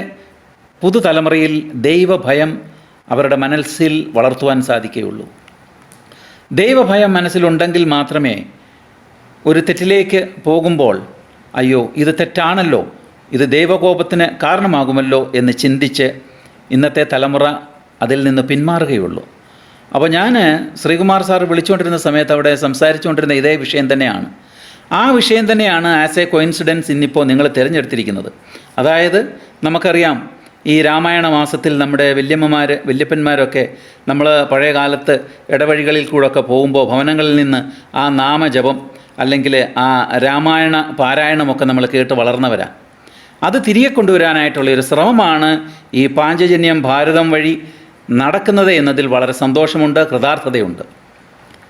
പുതുതലമുറയിൽ ദൈവഭയം അവരുടെ മനസ്സിൽ വളർത്തുവാൻ സാധിക്കുകയുള്ളൂ. ദൈവഭയം മനസ്സിലുണ്ടെങ്കിൽ മാത്രമേ ഒരു തെറ്റിലേക്ക് പോകുമ്പോൾ അയ്യോ ഇത് തെറ്റാണല്ലോ, ഇത് ദൈവകോപത്തിന് കാരണമാകുമല്ലോ എന്ന് ചിന്തിച്ച് ഇന്നത്തെ തലമുറ അതിൽ നിന്ന് പിന്മാറുകയുള്ളൂ. അപ്പോൾ ഞാൻ ശ്രീകുമാർ സാർ വിളിച്ചുകൊണ്ടിരുന്ന സമയത്ത് അവിടെ സംസാരിച്ചുകൊണ്ടിരുന്ന ഇതേ വിഷയം തന്നെയാണ്. ആ വിഷയം തന്നെയാണ് ആസ് എ കോയിൻസിഡൻസ് ഇന്നിപ്പോൾ നിങ്ങൾ തിരഞ്ഞെടുത്തിരിക്കുന്നത്. അതായത് നമുക്കറിയാം, ഈ രാമായണ മാസത്തിൽ നമ്മുടെ വല്യപ്പന്മാരൊക്കെ നമ്മൾ പഴയ കാലത്ത് ഇടവഴികളിൽ കൂടെയൊക്കെ പോകുമ്പോൾ ഭവനങ്ങളിൽ നിന്ന് ആ നാമജപം അല്ലെങ്കിൽ ആ രാമായണ പാരായണമൊക്കെ നമ്മൾ കേട്ട് വളർന്നവരാണ്. അത് തിരികെ കൊണ്ടുവരാനായിട്ടുള്ളൊരു ശ്രമമാണ് ഈ പാഞ്ചജന്യം ഭാരതം വഴി നടക്കുന്നത് എന്നതിൽ വളരെ സന്തോഷമുണ്ട്, കൃതാർത്ഥതയുണ്ട്.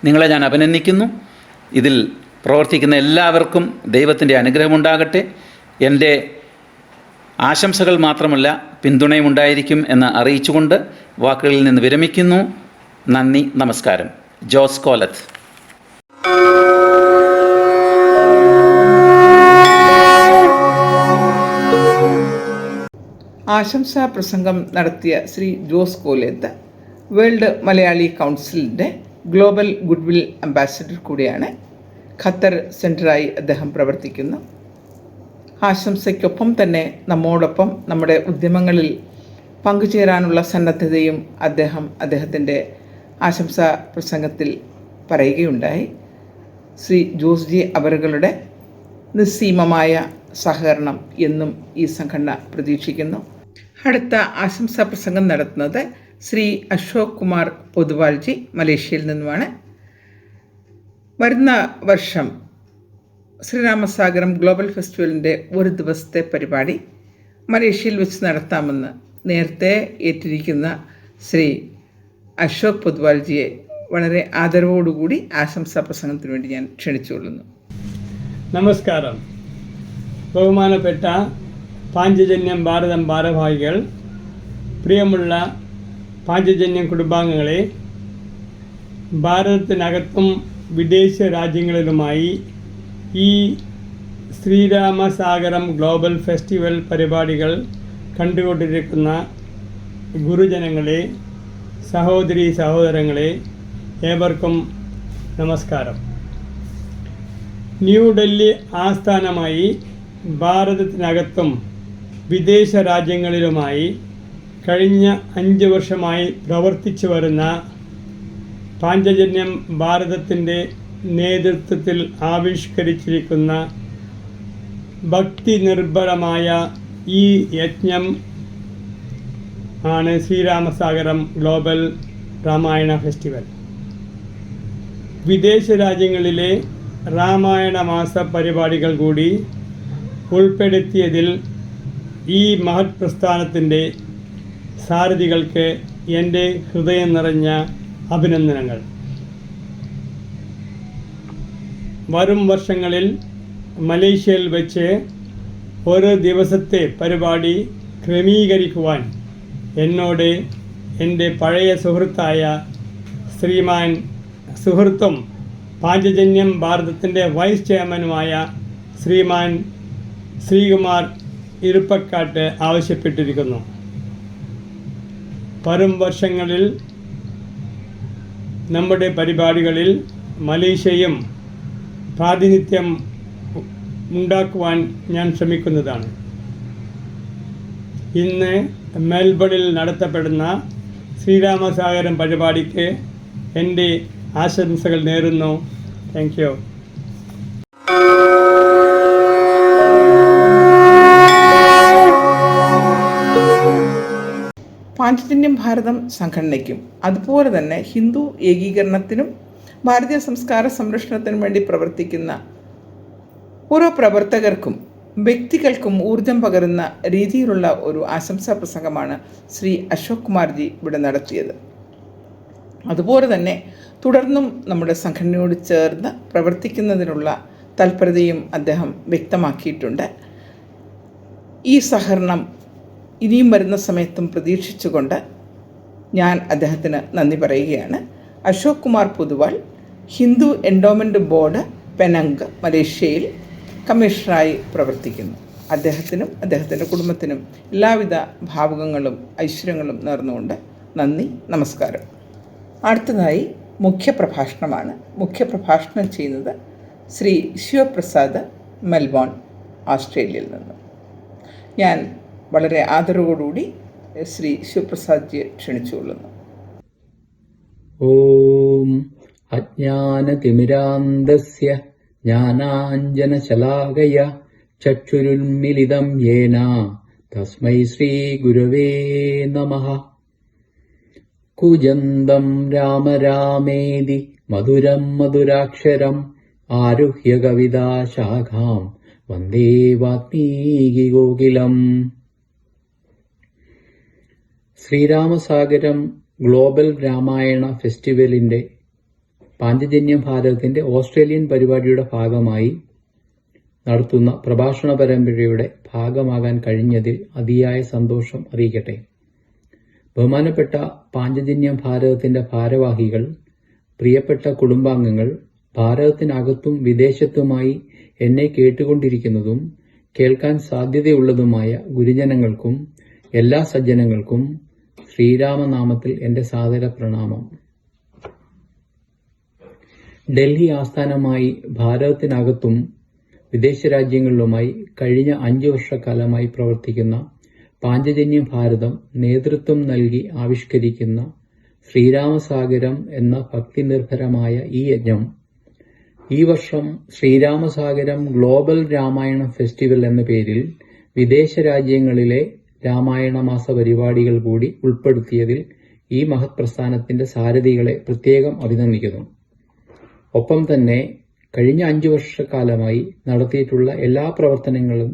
നിങ്ങളെ ഞാൻ അഭിനന്ദിക്കുന്നു. ഇതിൽ പ്രവർത്തിക്കുന്ന എല്ലാവർക്കും ദൈവത്തിൻ്റെ അനുഗ്രഹമുണ്ടാകട്ടെ. എൻ്റെ ആശംസകൾ മാത്രമല്ല, പിന്തുണയും ഉണ്ടായിരിക്കും എന്ന് അറിയിച്ചുകൊണ്ട് വാക്കുകളിൽ നിന്ന് വിരമിക്കുന്നു. നന്ദി, നമസ്കാരം. ജോസ് കോലത്ത്. ആശംസാ പ്രസംഗം നടത്തിയ ശ്രീ ജോസ് കോലത്ത് വേൾഡ് മലയാളി കൗൺസിലിൻ്റെ ഗ്ലോബൽ ഗുഡ്വിൽ അംബാസഡർ കൂടിയാണ്. ഖത്തർ സെൻറ്ററായി അദ്ദേഹം പ്രവർത്തിക്കുന്നു. ആശംസയ്ക്കൊപ്പം തന്നെ നമ്മോടൊപ്പം നമ്മുടെ ഉദ്യമങ്ങളിൽ പങ്കുചേരാനുള്ള സന്നദ്ധതയും അദ്ദേഹത്തിൻ്റെ ആശംസാ പ്രസംഗത്തിൽ പറയുകയുണ്ടായി. ശ്രീ ജോസ് ജി അവറുകളുടെ നിസ്സീമമായ സഹകരണം എന്നും ഈ സംഘടന പ്രതീക്ഷിക്കുന്നു. അടുത്ത ആശംസാ പ്രസംഗം നടത്തുന്നത് ശ്രീ അശോക് കുമാർ പൊതുവാൾജി മലേഷ്യയിൽ നിന്നുമാണ്. വരുന്ന വർഷം ശ്രീരാമസാഗരം ഗ്ലോബൽ ഫെസ്റ്റിവലിൻ്റെ ഒരു ദിവസത്തെ പരിപാടി മലേഷ്യയിൽ വെച്ച് നടത്താമെന്ന് നേരത്തെ ഏറ്റിരിക്കുന്ന ശ്രീ അശോക് പൊതുവാൾജിയെ വളരെ ആദരവോടുകൂടി ആശംസാ പ്രസംഗത്തിന് വേണ്ടി ഞാൻ ക്ഷണിച്ചുകൊള്ളുന്നു. നമസ്കാരം. ബഹുമാനപ്പെട്ട പാഞ്ചജന്യം ഭാരതം ഭാരവാഹികൾ, പ്രിയമുള്ള പാഞ്ചജന്യം കുടുംബാംഗങ്ങളെ, ഭാരതത്തിനകത്തും വിദേശ രാജ്യങ്ങളിലുമായി ഈ ശ്രീരാമസാഗരം ഗ്ലോബൽ ഫെസ്റ്റിവൽ പരിപാടികൾ കണ്ടുകൊണ്ടിരിക്കുന്ന ഗുരുജനങ്ങളെ, സഹോദരീ സഹോദരങ്ങളെ, ഏവർക്കും നമസ്കാരം. ന്യൂഡൽഹി ആസ്ഥാനമായി ഭാരതത്തിനകത്തും വിദേശ രാജ്യങ്ങളിലുമായി കഴിഞ്ഞ 5 വർഷമായി പ്രവർത്തിച്ചു വരുന്ന പാഞ്ചജന്യം ഭാരതത്തിൻ്റെ നേതൃത്വത്തിൽ ആവിഷ്കരിച്ചിരിക്കുന്ന ഭക്തി നിർഭരമായ ഈ യജ്ഞം ആണ് ശ്രീരാമസാഗരം ഗ്ലോബൽ രാമായണ ഫെസ്റ്റിവൽ. വിദേശ രാജ്യങ്ങളിലെ രാമായണ മാസ പരിപാടികൾ കൂടി ഉൾപ്പെടുത്തിയതിൽ ഈ മഹത് പ്രസ്ഥാനത്തിൻ്റെ സാരഥികൾക്ക് എൻ്റെ ഹൃദയം നിറഞ്ഞ അഭിനന്ദനങ്ങൾ. വരും വർഷങ്ങളിൽ മലേഷ്യയിൽ വെച്ച് ഒരു ദിവസത്തെ പരിപാടി ക്രമീകരിക്കുവാൻ എന്നോട് എൻ്റെ പഴയ സുഹൃത്തായ സുഹൃത്തും പാഞ്ചജന്യം ഭാരതത്തിൻ്റെ വൈസ് ചെയർമാനുമായ ശ്രീമാൻ ശ്രീകുമാർ ഇരുപ്പക്കാട്ട് ആവശ്യപ്പെട്ടിരിക്കുന്നു. വരും വർഷങ്ങളിൽ നമ്മുടെ പരിപാടികളിൽ മലേഷ്യയും പ്രാതിനിധ്യം ഉണ്ടാക്കുവാൻ ഞാൻ ശ്രമിക്കുന്നതാണ്. ഇന്ന് മെൽബണിൽ നടത്തപ്പെടുന്ന ശ്രീരാമസാഗരം പരിപാടിക്ക് എൻ്റെ ആശംസകൾ നേരുന്നു. Thank you. പാഞ്ചജന്യം ഭാരതം സംഘടനയ്ക്കും അതുപോലെ തന്നെ ഹിന്ദു ഏകീകരണത്തിനും ഭാരതീയ സംസ്കാര സംരക്ഷണത്തിനും വേണ്ടി പ്രവർത്തിക്കുന്ന ഓരോ പ്രവർത്തകർക്കും വ്യക്തികൾക്കും ഊർജം പകരുന്ന രീതിയിലുള്ള ഒരു ആശംസാ പ്രസംഗമാണ് ശ്രീ അശോക് കുമാർജി ഇവിടെ നടത്തിയത്. അതുപോലെ തന്നെ തുടർന്നും നമ്മുടെ സംഘടനയോട് ചേർന്ന് പ്രവർത്തിക്കുന്നതിനുള്ള താൽപര്യതയും അദ്ദേഹം വ്യക്തമാക്കിയിട്ടുണ്ട്. ഈ സഹകരണം ഇനിയും വരുന്ന സമയത്തും പ്രതീക്ഷിച്ചുകൊണ്ട് ഞാൻ അദ്ദേഹത്തിന് നന്ദി പറയുകയാണ്. അശോക് കുമാർ പൊതുവാൾ, ഹിന്ദു എൻഡോമെൻ്റ് ബോർഡ് പെനങ് മലേഷ്യയിൽ കമ്മീഷണറായി പ്രവർത്തിക്കുന്നു. അദ്ദേഹത്തിനും അദ്ദേഹത്തിൻ്റെ കുടുംബത്തിനും എല്ലാവിധ ഭാവുകങ്ങളും ഐശ്വര്യങ്ങളും നേർന്നുകൊണ്ട് നന്ദി, നമസ്കാരം. അടുത്തതായി മുഖ്യപ്രഭാഷണമാണ്. മുഖ്യപ്രഭാഷണം ചെയ്യുന്നത് ശ്രീ ശിവപ്രസാദ്, മെൽബോൺ, ഓസ്ട്രേലിയയിൽ നിന്ന്. ഞാൻ വളരെ ആദരവോടുകൂടി ശ്രീ ശിവപ്രസാദ്ജിയെ ക്ഷണിച്ചുകൊള്ളുന്നു. ഓം അജ്ഞാനതിമിരാന്തസ്യ ജ്ഞാനാഞ്ജനശലാകയ ചക്ഷുരുന്മിലിതം യേന തസ്മൈ ശ്രീഗുരവേ നമഃ. കുജന്തം രാമ രാമേതി മധുരം മധുരാക്ഷരം ആരുഹ്യ കവിതാശാഖാം വന്ദേ വാൽമീകികോകിലം. ശ്രീരാമസാഗരം ഗ്ലോബൽ രാമായണ ഫെസ്റ്റിവലിൻ്റെ പാഞ്ചജന്യം ഭാരതത്തിൻ്റെ ഓസ്ട്രേലിയൻ പരിപാടിയുടെ ഭാഗമായി നടത്തുന്ന പ്രഭാഷണ പരമ്പരയുടെ ഭാഗമാകാൻ കഴിഞ്ഞതിൽ അതിയായ സന്തോഷം അറിയിക്കട്ടെ. ബഹുമാനപ്പെട്ട പാഞ്ചജന്യം ഭാരതത്തിൻ്റെ ഭാരവാഹികൾ, പ്രിയപ്പെട്ട കുടുംബാംഗങ്ങൾ, ഭാരതത്തിനകത്തും വിദേശത്തുമായി എന്നെ കേട്ടുകൊണ്ടിരിക്കുന്നതും കേൾക്കാൻ സാധ്യതയുള്ളതുമായ ഗുരുജനങ്ങൾക്കും എല്ലാ സജ്ജനങ്ങൾക്കും ശ്രീരാമനാമത്തിൽ എൻ്റെ സാദര പ്രണാമം. ഡൽഹി ആസ്ഥാനമായി ഭാരതത്തിനകത്തും വിദേശ രാജ്യങ്ങളിലുമായി കഴിഞ്ഞ 5 വർഷക്കാലമായി പ്രവർത്തിക്കുന്ന പാഞ്ചജന്യം ഭാരതം നേതൃത്വം നൽകി ആവിഷ്കരിക്കുന്ന ശ്രീരാമസാഗരം എന്ന ഭക്തിനിർഭരമായ ഈ യജ്ഞം ഈ വർഷം ശ്രീരാമസാഗരം ഗ്ലോബൽ രാമായണ ഫെസ്റ്റിവൽ എന്ന പേരിൽ വിദേശ രാജ്യങ്ങളിലെ രാമായണ മാസ പരിപാടികൾ കൂടി ഉൾപ്പെടുത്തിയതിൽ ഈ മഹത് പ്രസ്ഥാനത്തിന്റെ സാരഥികളെ പ്രത്യേകം അഭിനന്ദിക്കുന്നു. ഒപ്പം തന്നെ കഴിഞ്ഞ 5 വർഷക്കാലമായി നടത്തിയിട്ടുള്ള എല്ലാ പ്രവർത്തനങ്ങളും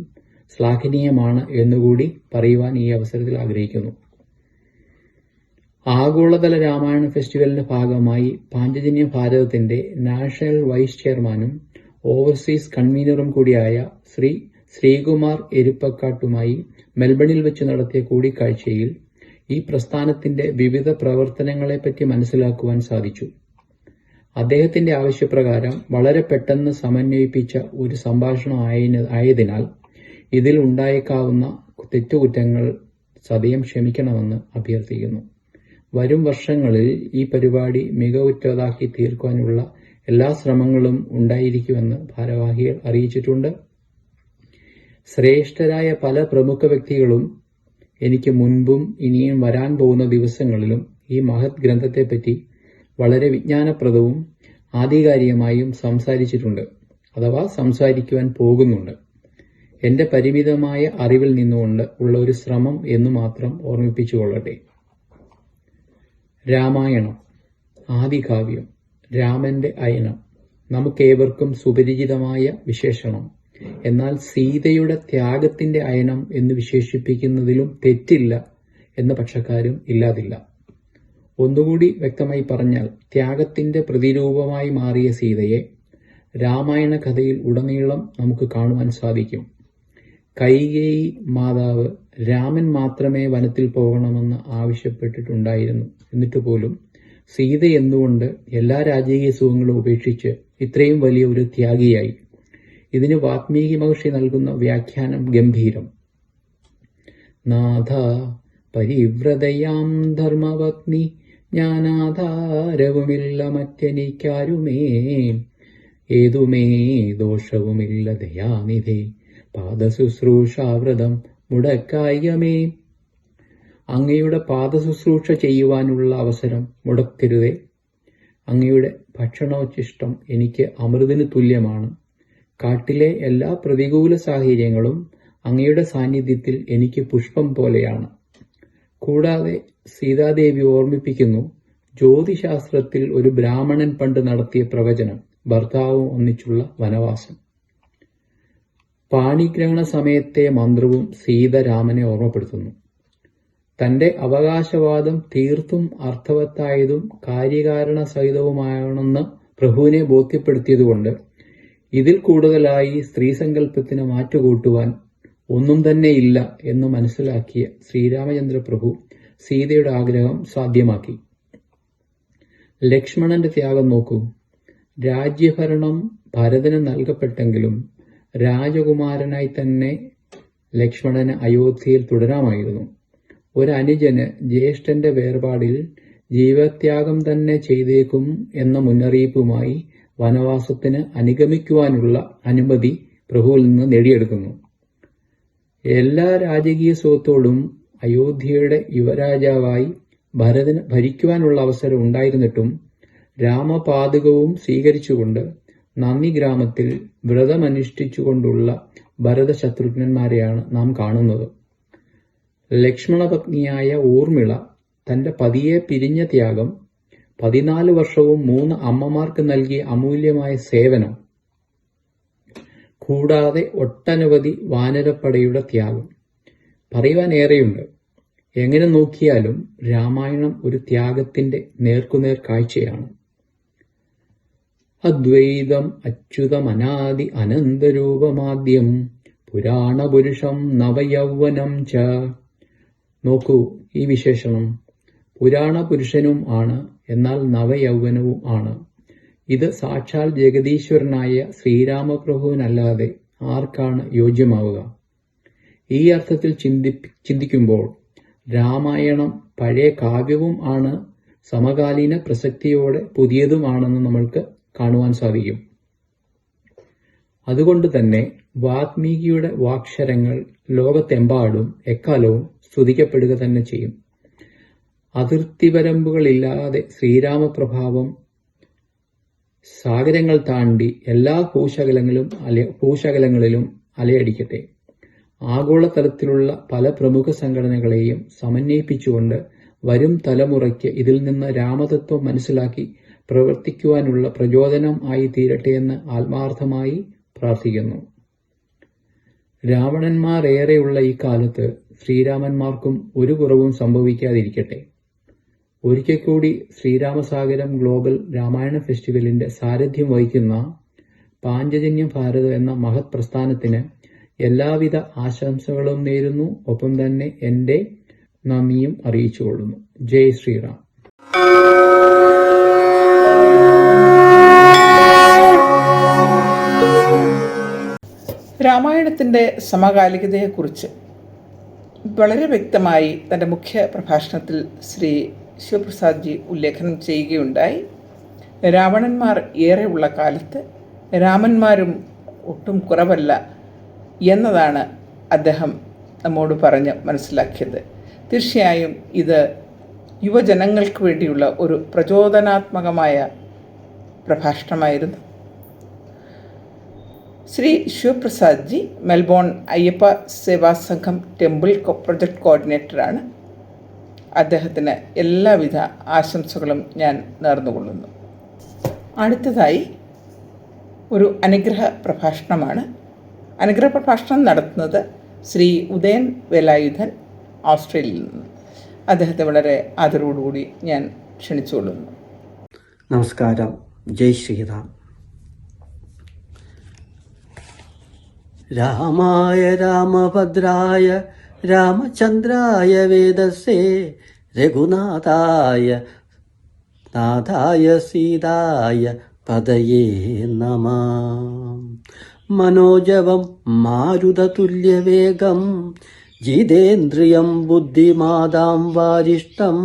ശ്ലാഘനീയമാണ് എന്നുകൂടി പറയുവാൻ ഈ അവസരത്തിൽ ആഗ്രഹിക്കുന്നു. ആഗോളതല രാമായണ ഫെസ്റ്റിവലിന്റെ ഭാഗമായി പാഞ്ചജന്യ ഭാരതത്തിന്റെ നാഷണൽ വൈസ് ചെയർമാനും ഓവർസീസ് കൺവീനറും കൂടിയായ ശ്രീ ശ്രീകുമാർ എരുപ്പക്കാട്ടുമായി മെൽബണിൽ വെച്ച് നടത്തിയ കൂടിക്കാഴ്ചയിൽ ഈ പ്രസ്ഥാനത്തിന്റെ വിവിധ പ്രവർത്തനങ്ങളെപ്പറ്റി മനസ്സിലാക്കുവാൻ സാധിച്ചു. അദ്ദേഹത്തിന്റെ ആവശ്യപ്രകാരം വളരെ പെട്ടെന്ന് സമന്വയിപ്പിച്ച ഒരു സംഭാഷണം ആയതിനാൽ ഇതിൽ ഉണ്ടായേക്കാവുന്ന തെറ്റുകുറ്റങ്ങൾ സദയം ക്ഷമിക്കണമെന്ന് അഭ്യർത്ഥിക്കുന്നു. വരും വർഷങ്ങളിൽ ഈ പരിപാടി മികവുറ്റതാക്കി തീർക്കുവാനുള്ള എല്ലാ ശ്രമങ്ങളും ഉണ്ടായിരിക്കുമെന്ന് ഭാരവാഹികൾ അറിയിച്ചിട്ടുണ്ട്. ശ്രേഷ്ഠരായ പല പ്രമുഖ വ്യക്തികളും എനിക്ക് മുൻപും ഇനിയും വരാൻ പോകുന്ന ദിവസങ്ങളിലും ഈ മഹത് ഗ്രന്ഥത്തെപ്പറ്റി വളരെ വിജ്ഞാനപ്രദവും ആധികാരികമായും സംസാരിച്ചിട്ടുണ്ട്, അഥവാ സംസാരിക്കുവാൻ പോകുന്നുണ്ട്. എന്റെ പരിമിതമായ അറിവിൽ നിന്നുകൊണ്ട് ഉള്ള ഒരു ശ്രമം എന്ന് മാത്രം ഓർമ്മിപ്പിച്ചുകൊള്ളട്ടെ. രാമായണം, ആദികാവ്യം, രാമന്റെ അയനം, നമുക്കേവർക്കും സുപരിചിതമായ വിശേഷണം. എന്നാൽ സീതയുടെ ത്യാഗത്തിന്റെ അയനം എന്ന് വിശേഷിപ്പിക്കുന്നതിലും തെറ്റില്ല എന്ന പക്ഷക്കാരും ഇല്ലാതില്ല. ഒന്നുകൂടി വ്യക്തമായി പറഞ്ഞാൽ, ത്യാഗത്തിന്റെ പ്രതിരൂപമായി മാറിയ സീതയെ രാമായണ കഥയിൽ ഉടനീളം നമുക്ക് കാണുവാൻ സാധിക്കും. കൈകേയി മാതാവ് രാമൻ മാത്രമേ വനത്തിൽ പോകണമെന്ന് ആവശ്യപ്പെട്ടിട്ടുണ്ടായിരുന്നു. എന്നിട്ട് പോലും സീത എന്തുകൊണ്ട് എല്ലാ രാജകീയ സുഖങ്ങളും ഉപേക്ഷിച്ച് ഇത്രയും വലിയ ഒരു ത്യാഗിയായി? ഇതിന് വാൽമീകി മഹർഷി നൽകുന്ന വ്യാഖ്യാനം ഗംഭീരം. നാഥ പരിവ്രതയാം ധർമ്മപത്നി ജ്ഞാനാധാരവുമില്ല മറ്റെനിക്കാരുമേ, ഏതുമേ ദോഷവുമില്ല ദയാനിധേ, പാദശുശ്രൂഷാവ്രതം മുടക്കായമേ. അങ്ങയുടെ പാദശുശ്രൂഷ ചെയ്യുവാനുള്ള അവസരം മുടക്കരുതേ. അങ്ങയുടെ ഭക്ഷണോച്ഛിഷ്ടം എനിക്ക് അമൃതിന് തുല്യമാണ്. കാട്ടിലെ എല്ലാ പ്രതികൂല സാഹചര്യങ്ങളും അങ്ങയുടെ സാന്നിധ്യത്തിൽ എനിക്ക് പുഷ്പം പോലെയാണ്. കൂടാതെ സീതാദേവി ഓർമ്മിപ്പിക്കുന്നു, ജ്യോതിശാസ്ത്രത്തിൽ ഒരു ബ്രാഹ്മണൻ പണ്ട് നടത്തിയ പ്രവചനം, ഭർത്താവും ഒന്നിച്ചുള്ള വനവാസം. പാണിഗ്രഹണ സമയത്തെ മന്ത്രവും സീത രാമനെ ഓർമ്മപ്പെടുത്തുന്നു. തന്റെ അവകാശവാദം തീർത്തും അർത്ഥവത്തായതും കാര്യകാരണ സഹിതവുമാണെന്ന് പ്രഭുവിനെ ബോധ്യപ്പെടുത്തിയതുകൊണ്ട് ഇതിൽ കൂടുതലായി സ്ത്രീസങ്കല്പത്തിന് മാറ്റുകൂട്ടുവാൻ ഒന്നും തന്നെ ഇല്ല എന്ന് മനസ്സിലാക്കിയ ശ്രീരാമചന്ദ്ര പ്രഭു സീതയുടെ ആഗ്രഹം സാധ്യമാക്കി. ലക്ഷ്മണന്റെ ത്യാഗം നോക്കൂ. രാജ്യഭരണം ഭരതന് നൽകപ്പെട്ടെങ്കിലും രാജകുമാരനായി തന്നെ ലക്ഷ്മണന് അയോധ്യയിൽ തുടരാമായിരുന്നു. ഒരു അനുജന് ജ്യേഷ്ഠന്റെ വേർപാടിൽ ജീവത്യാഗം തന്നെ ചെയ്തേക്കും എന്ന മുന്നറിയിപ്പുമായി വനവാസത്തിന് അനുഗമിക്കുവാനുള്ള അനുമതി പ്രഭുവിൽ നിന്ന് നേടിയെടുക്കുന്നു. എല്ലാ രാജകീയ സ്വത്തോടും അയോധ്യയുടെ യുവരാജാവായി ഭരതന് ഭരിക്കുവാനുള്ള അവസരം ഉണ്ടായിരുന്നിട്ടും രാമപാദുകവും സ്വീകരിച്ചുകൊണ്ട് നന്ദി ഗ്രാമത്തിൽ വ്രതമനുഷ്ഠിച്ചുകൊണ്ടുള്ള ഭരതശത്രുഘ്നന്മാരെയാണ് നാം കാണുന്നത്. ലക്ഷ്മണപത്നിയായ ഊർമിള തന്റെ പതിയെ പിരിഞ്ഞ ത്യാഗം, 14 വർഷവും 3 അമ്മമാർക്ക് നൽകിയ അമൂല്യമായ സേവനം, കൂടാതെ ഒട്ടനവധി വാനരപ്പടയുടെ ത്യാഗം, പറയുവാൻ ഏറെയുണ്ട്. എങ്ങനെ നോക്കിയാലും രാമായണം ഒരു ത്യാഗത്തിന്റെ നേർക്കുനേർ കാഴ്ചയാണ്. അദ്വൈതം അച്യുതമനാദി അനന്തരൂപമാദ്യം പുരാണപുരുഷം നവയൗവനം ച. നോക്കൂ ഈ വിശേഷണം. പുരാണപുരുഷനും ആണ്, എന്നാൽ നവയൗവനവും ആണ്. ഇത് സാക്ഷാൽ ജഗദീശ്വരനായ ശ്രീരാമപ്രഭുവിനല്ലാതെ ആർക്കാണ് യോജ്യമാവുക? ഈ അർത്ഥത്തിൽ ചിന്തിക്കുമ്പോൾ രാമായണം പഴയ കാവ്യവും ആണ്, സമകാലീന പ്രസക്തിയോടെ പുതിയതുമാണെന്ന് നമ്മൾക്ക് കാണുവാൻ സാധിക്കും. അതുകൊണ്ട് തന്നെ വാൽമീകിയുടെ വാക്ഷരങ്ങൾ ലോകത്തെമ്പാടും എക്കാലവും സ്തുതിക്കപ്പെടുക തന്നെ ചെയ്യും. അതിർത്തിവരമ്പുകളില്ലാതെ ശ്രീരാമപ്രഭാവം സാഗരങ്ങൾ താണ്ടി എല്ലാ ഭൂശകലങ്ങളിലും അലയടിക്കട്ടെ. ആഗോളതലത്തിലുള്ള പല പ്രമുഖ സംഘടനകളെയും സമന്വയിപ്പിച്ചുകൊണ്ട് വരും തലമുറയ്ക്ക് ഇതിൽ നിന്ന് രാമതത്വം മനസ്സിലാക്കി പ്രവർത്തിക്കുവാനുള്ള പ്രചോദനം ആയി തീരട്ടെയെന്ന് ആത്മാർത്ഥമായി പ്രാർത്ഥിക്കുന്നു. രാവണന്മാരേറെയുള്ള ഈ കാലത്ത് ശ്രീരാമന്മാർക്കും ഒരു കുറവും സംഭവിക്കാതിരിക്കട്ടെ. ഒരിക്കൽ കൂടി ശ്രീരാമസാഗരം ഗ്ലോബൽ രാമായണ ഫെസ്റ്റിവലിന്റെ സാരഥ്യം വഹിക്കുന്ന പാഞ്ചജന്യ ഭാരത് എന്ന മഹത് പ്രസ്ഥാനത്തിന് എല്ലാവിധ ആശംസകളും നേരുന്നു. ഒപ്പം തന്നെ എൻ്റെ നന്ദിയും അറിയിച്ചുകൊള്ളുന്നു. ജയ് ശ്രീറാം. രാമായണത്തിൻ്റെ സമകാലികതയെക്കുറിച്ച് വളരെ വ്യക്തമായി തൻ്റെ മുഖ്യ പ്രഭാഷണത്തിൽ ശ്രീ ശിവപ്രസാദ്ജി ഉല്ലേഖനം ചെയ്യുകയുണ്ടായി. രാവണന്മാർ ഏറെയുള്ള കാലത്ത് രാമന്മാരും ഒട്ടും കുറവല്ല എന്നതാണ് അദ്ദേഹം നമ്മോട് പറഞ്ഞ് മനസ്സിലാക്കിയത്. തീർച്ചയായും ഇത് യുവജനങ്ങൾക്ക് വേണ്ടിയുള്ള ഒരു പ്രചോദനാത്മകമായ പ്രഭാഷണമായിരുന്നു. ശ്രീ ശിവപ്രസാദ്ജി മെൽബോൺ അയ്യപ്പ സേവാ സംഘം ടെമ്പിൾ പ്രൊജക്ട് കോർഡിനേറ്ററാണ്. അദ്ദേഹത്തിന് എല്ലാവിധ ആശംസകളും ഞാൻ നേർന്നുകൊള്ളുന്നു. അടുത്തതായി ഒരു അനുഗ്രഹ പ്രഭാഷണമാണ്. അനുഗ്രഹ പ്രഭാഷണം നടത്തുന്നത് ശ്രീ ഉദയൻ വേലായുധൻ, ഓസ്ട്രേലിയയിൽ നിന്ന്. അദ്ദേഹത്തെ വളരെ ആദരവോടുകൂടി ഞാൻ ക്ഷണിച്ചുകൊള്ളുന്നു. നമസ്കാരം. ജയ് ശ്രീറാം. രാമായ രാമഭദ്രായ രാമചന്ദ്രായ വേദസേ രഘുനാഥായ നാഥായ സീതായ പദയേ നമഃ. മനോജവം മാരുതതുല്യവേഗം ജിതേന്ദ്രിയം ബുദ്ധിമാതാം വാരിഷ്ടം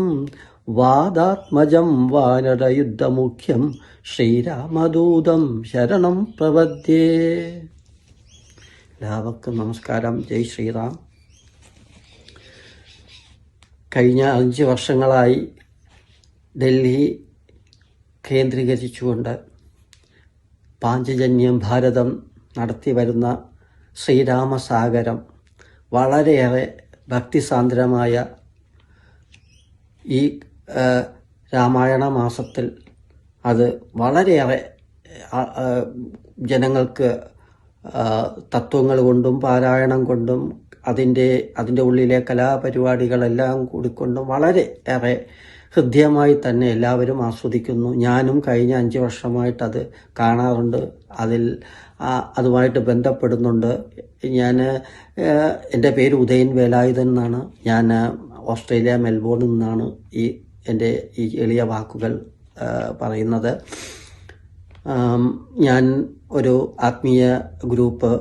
വാദാത്മജം വാനരയുദ്ധമുഖ്യം ശ്രീരാമദൂതം ശരണം പ്രപദ്യേ. എല്ലാവർക്കും നമസ്കാരം. ജയ് ശ്രീറാം. കഴിഞ്ഞ 5 വർഷങ്ങളായി ഡൽഹി കേന്ദ്രീകരിച്ചുകൊണ്ട് പാഞ്ചജന്യം ഭാരതം നടത്തി വരുന്ന ശ്രീരാമസാഗരം വളരെയേറെ ഭക്തിസാന്ദ്രമായ ഈ രാമായണ മാസത്തിൽ അത് വളരെയേറെ ജനങ്ങൾക്ക് തത്വങ്ങൾ കൊണ്ടും പാരായണം കൊണ്ടും അതിൻ്റെ ഉള്ളിലെ കലാപരിപാടികളെല്ലാം കൂടിക്കൊണ്ടും വളരെ ഏറെ ഹൃദ്യമായി തന്നെ എല്ലാവരും ആസ്വദിക്കുന്നു. ഞാനും കഴിഞ്ഞ 5 വർഷമായിട്ട് അത് കാണാറുണ്ട്, അതുമായിട്ട് ബന്ധപ്പെടുന്നുണ്ട്. എൻ്റെ പേര് ഉദയൻ വേലായുധൻ എന്നാണ്. ഞാൻ ഓസ്ട്രേലിയ മെൽബോണിൽ നിന്നാണ് എൻ്റെ ഈ എളിയ വാക്കുകൾ പറയുന്നത്. ഞാൻ ഒരു ആത്മീയ ഗ്രൂപ്പ്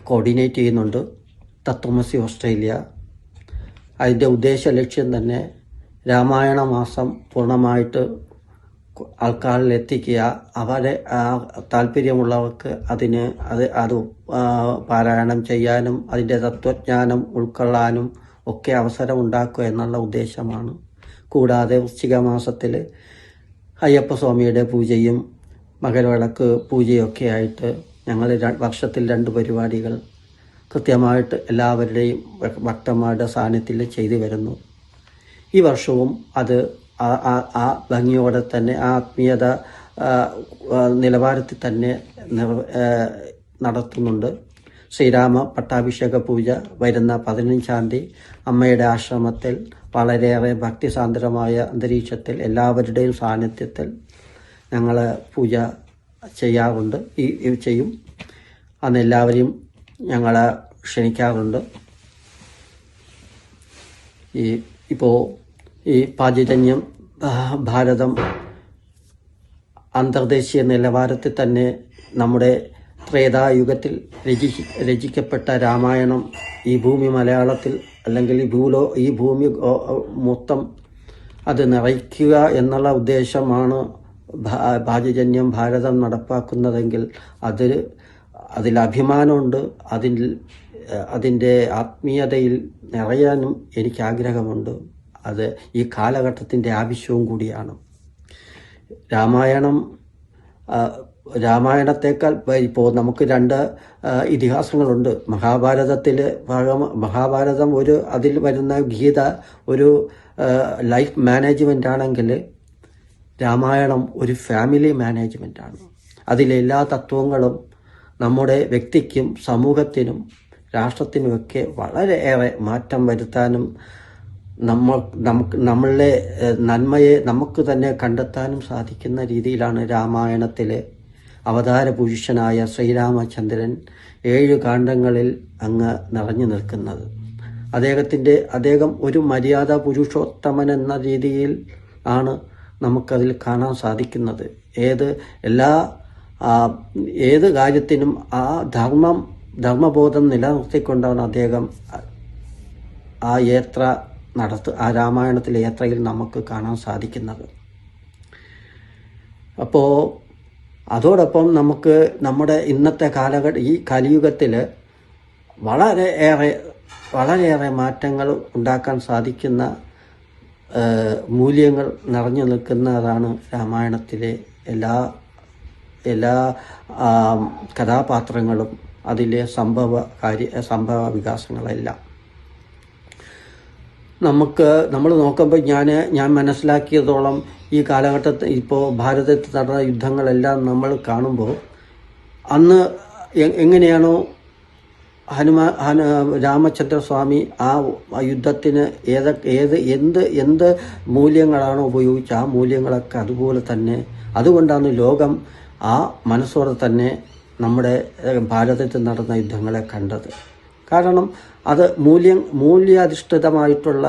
കോർഡിനേറ്റ് ചെയ്യുന്നുണ്ട്, തത്വമസി ഓസ്ട്രേലിയ. അതിൻ്റെ ഉദ്ദേശ ലക്ഷ്യം തന്നെ രാമായണ മാസം പൂർണ്ണമായിട്ട് ആൾക്കാരിൽ എത്തിക്കുക, അവരെ താല്പര്യമുള്ളവർക്ക് അത് പാരായണം ചെയ്യാനും അതിൻ്റെ തത്വജ്ഞാനം ഉൾക്കൊള്ളാനും ഒക്കെ അവസരം ഉണ്ടാക്കുക എന്നുള്ള ഉദ്ദേശമാണ്. കൂടാതെ വൃശ്ചിക മാസത്തിൽ അയ്യപ്പസ്വാമിയുടെ പൂജയും മകരവിളക്ക് പൂജയൊക്കെ ആയിട്ട് ഞങ്ങൾ വർഷത്തിൽ 2 പരിപാടികൾ കൃത്യമായിട്ട് എല്ലാവരുടെയും ഭക്തന്മാരുടെ സാന്നിധ്യത്തിൽ ചെയ്തു വരുന്നു. ഈ വർഷവും അത് ആ ഭംഗിയോടെ തന്നെ ആ ആത്മീയത നിലവാരത്തിൽ തന്നെ നടത്തുന്നുണ്ട്. ശ്രീരാമ പട്ടാഭിഷേക പൂജ വരുന്ന 15-ാം തീയതി അമ്മയുടെ ആശ്രമത്തിൽ വളരെയേറെ ഭക്തിസാന്ദ്രമായ അന്തരീക്ഷത്തിൽ എല്ലാവരുടെയും സാന്നിധ്യത്തിൽ ഞങ്ങൾ പൂജ ചെയ്യാറുണ്ട്. ചെയ്യും. അന്ന് എല്ലാവരെയും ഞങ്ങൾ ക്ഷണിക്കാറുണ്ട്. ഇപ്പോൾ ഈ പാഞ്ചജന്യം ഭാരതം അന്തർദേശീയ നിലവാരത്തിൽ തന്നെ നമ്മുടെ ത്രേതായുഗത്തിൽ രചിക്കപ്പെട്ട രാമായണം ഈ ഭൂമി മലയാളത്തിൽ അല്ലെങ്കിൽ ഈ ഭൂമി മൊത്തം അത് നിറയ്ക്കുക എന്നുള്ള ഉദ്ദേശമാണ് പാഞ്ചജന്യം ഭാരതം നടപ്പാക്കുന്നതെങ്കിൽ അതിൽ അഭിമാനമുണ്ട്. അതിൻ്റെ ആത്മീയതയിൽ നിറയാനും എനിക്ക് ആഗ്രഹമുണ്ട്. അത് ഈ കാലഘട്ടത്തിൻ്റെ ആവശ്യവും കൂടിയാണ്. രാമായണത്തേക്കാൾ ഇപ്പോൾ നമുക്ക് 2 ഇതിഹാസങ്ങളുണ്ട്. മഹാഭാരതം അതിൽ വരുന്ന ഗീത ഒരു ലൈഫ് മാനേജ്മെൻ്റ് ആണെങ്കിൽ രാമായണം ഒരു ഫാമിലി മാനേജ്മെൻ്റാണ്. അതിലെല്ലാ തത്വങ്ങളും നമ്മുടെ വ്യക്തിക്കും സമൂഹത്തിനും രാഷ്ട്രത്തിനുമൊക്കെ വളരെയേറെ മാറ്റം വരുത്താനും നമ്മളുടെ നന്മയെ നമുക്ക് തന്നെ കണ്ടെത്താനും സാധിക്കുന്ന രീതിയിലാണ് രാമായണത്തിലെ അവതാര പുരുഷനായ ശ്രീരാമചന്ദ്രൻ 7 കാണ്ഡങ്ങളിൽ അങ്ങ് നിറഞ്ഞു നിൽക്കുന്നത്. അദ്ദേഹം ഒരു മര്യാദ പുരുഷോത്തമൻ എന്ന രീതിയിൽ ആണ് നമുക്കതിൽ കാണാൻ സാധിക്കുന്നത്. ഏത് കാര്യത്തിനും ആ ധർമ്മബോധം നിലനിർത്തിക്കൊണ്ടാണ് അദ്ദേഹം ആ രാമായണത്തിലെ യാത്രയിൽ നമുക്ക് കാണാൻ സാധിക്കുന്നത്. അപ്പോൾ അതോടൊപ്പം നമുക്ക് നമ്മുടെ ഇന്നത്തെ ഈ കലിയുഗത്തിൽ വളരെയേറെ മാറ്റങ്ങൾ ഉണ്ടാക്കാൻ സാധിക്കുന്ന മൂല്യങ്ങൾ നിറഞ്ഞു നിൽക്കുന്നതാണ് രാമായണത്തിലെ എല്ലാ കഥാപാത്രങ്ങളും അതിലെ സംഭവ വികാസങ്ങളെല്ലാം. നമ്മൾ നോക്കുമ്പോൾ ഞാൻ മനസ്സിലാക്കിയതോളം ഈ കാലഘട്ടത്തിൽ ഇപ്പോൾ ഭാരതത്തിൽ നടന്ന യുദ്ധങ്ങളെല്ലാം നമ്മൾ കാണുമ്പോൾ അന്ന് എങ്ങനെയാണോ രാമചന്ദ്രസ്വാമി ആ യുദ്ധത്തിന് എന്ത് മൂല്യങ്ങളാണോ ഉപയോഗിച്ച് ആ മൂല്യങ്ങളൊക്കെ അതുപോലെ തന്നെ, അതുകൊണ്ടാണ് ലോകം ആ മനസ്സോടെ തന്നെ നമ്മുടെ ഭാരതത്തിൽ നടന്ന യുദ്ധങ്ങളെ കണ്ടത്. കാരണം അത് മൂല്യാധിഷ്ഠിതമായിട്ടുള്ള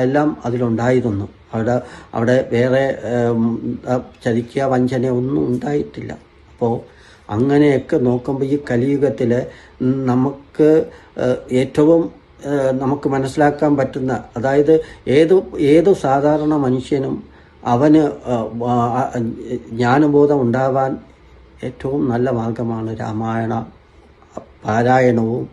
എല്ലാം അതിലുണ്ടായിരുന്നു. അവിടെ വേറെ ചതിക്കുക വഞ്ചന ഒന്നും ഉണ്ടായിട്ടില്ല. അപ്പോൾ അങ്ങനെയൊക്കെ നോക്കുമ്പോൾ ഈ കലിയുഗത്തിൽ നമുക്ക് ഏറ്റവും നമുക്ക് മനസ്സിലാക്കാൻ പറ്റുന്ന, അതായത് ഏതു സാധാരണ മനുഷ്യനും അവന് ജ്ഞാനബോധം ഉണ്ടാവാൻ ഏറ്റവും നല്ല മാർഗമാണ് രാമായണ പാരായണവും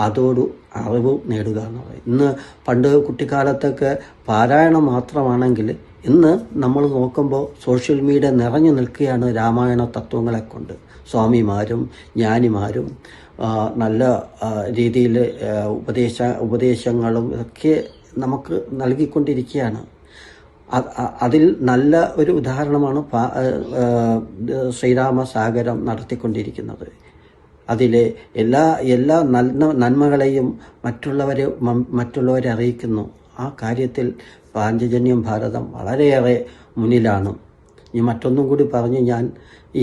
അതോട് അറിവ് നേടുക എന്നുള്ളത്. ഇന്ന് പണ്ട് കുട്ടിക്കാലത്തൊക്കെ പാരായണം മാത്രമാണെങ്കിൽ ഇന്ന് നമ്മൾ നോക്കുമ്പോൾ സോഷ്യൽ മീഡിയ നിറഞ്ഞു നിൽക്കുകയാണ് രാമായണ തത്വങ്ങളെ കൊണ്ട്. സ്വാമിമാരും ജ്ഞാനിമാരും നല്ല രീതിയിൽ ഉപദേശങ്ങളും ഒക്കെ നമുക്ക് നൽകിക്കൊണ്ടിരിക്കുകയാണ്. അതിൽ നല്ല ഒരു ഉദാഹരണമാണ് ശ്രീരാമസാഗരം നടത്തിക്കൊണ്ടിരിക്കുന്നത്. അതിലെ എല്ലാ നന്മകളെയും മറ്റുള്ളവരെ അറിയിക്കുന്നു. ആ കാര്യത്തിൽ പാഞ്ചജന്യം ഭാരതം വളരെയേറെ മുന്നിലാണ്. ഇനി മറ്റൊന്നും കൂടി പറഞ്ഞ് ഞാൻ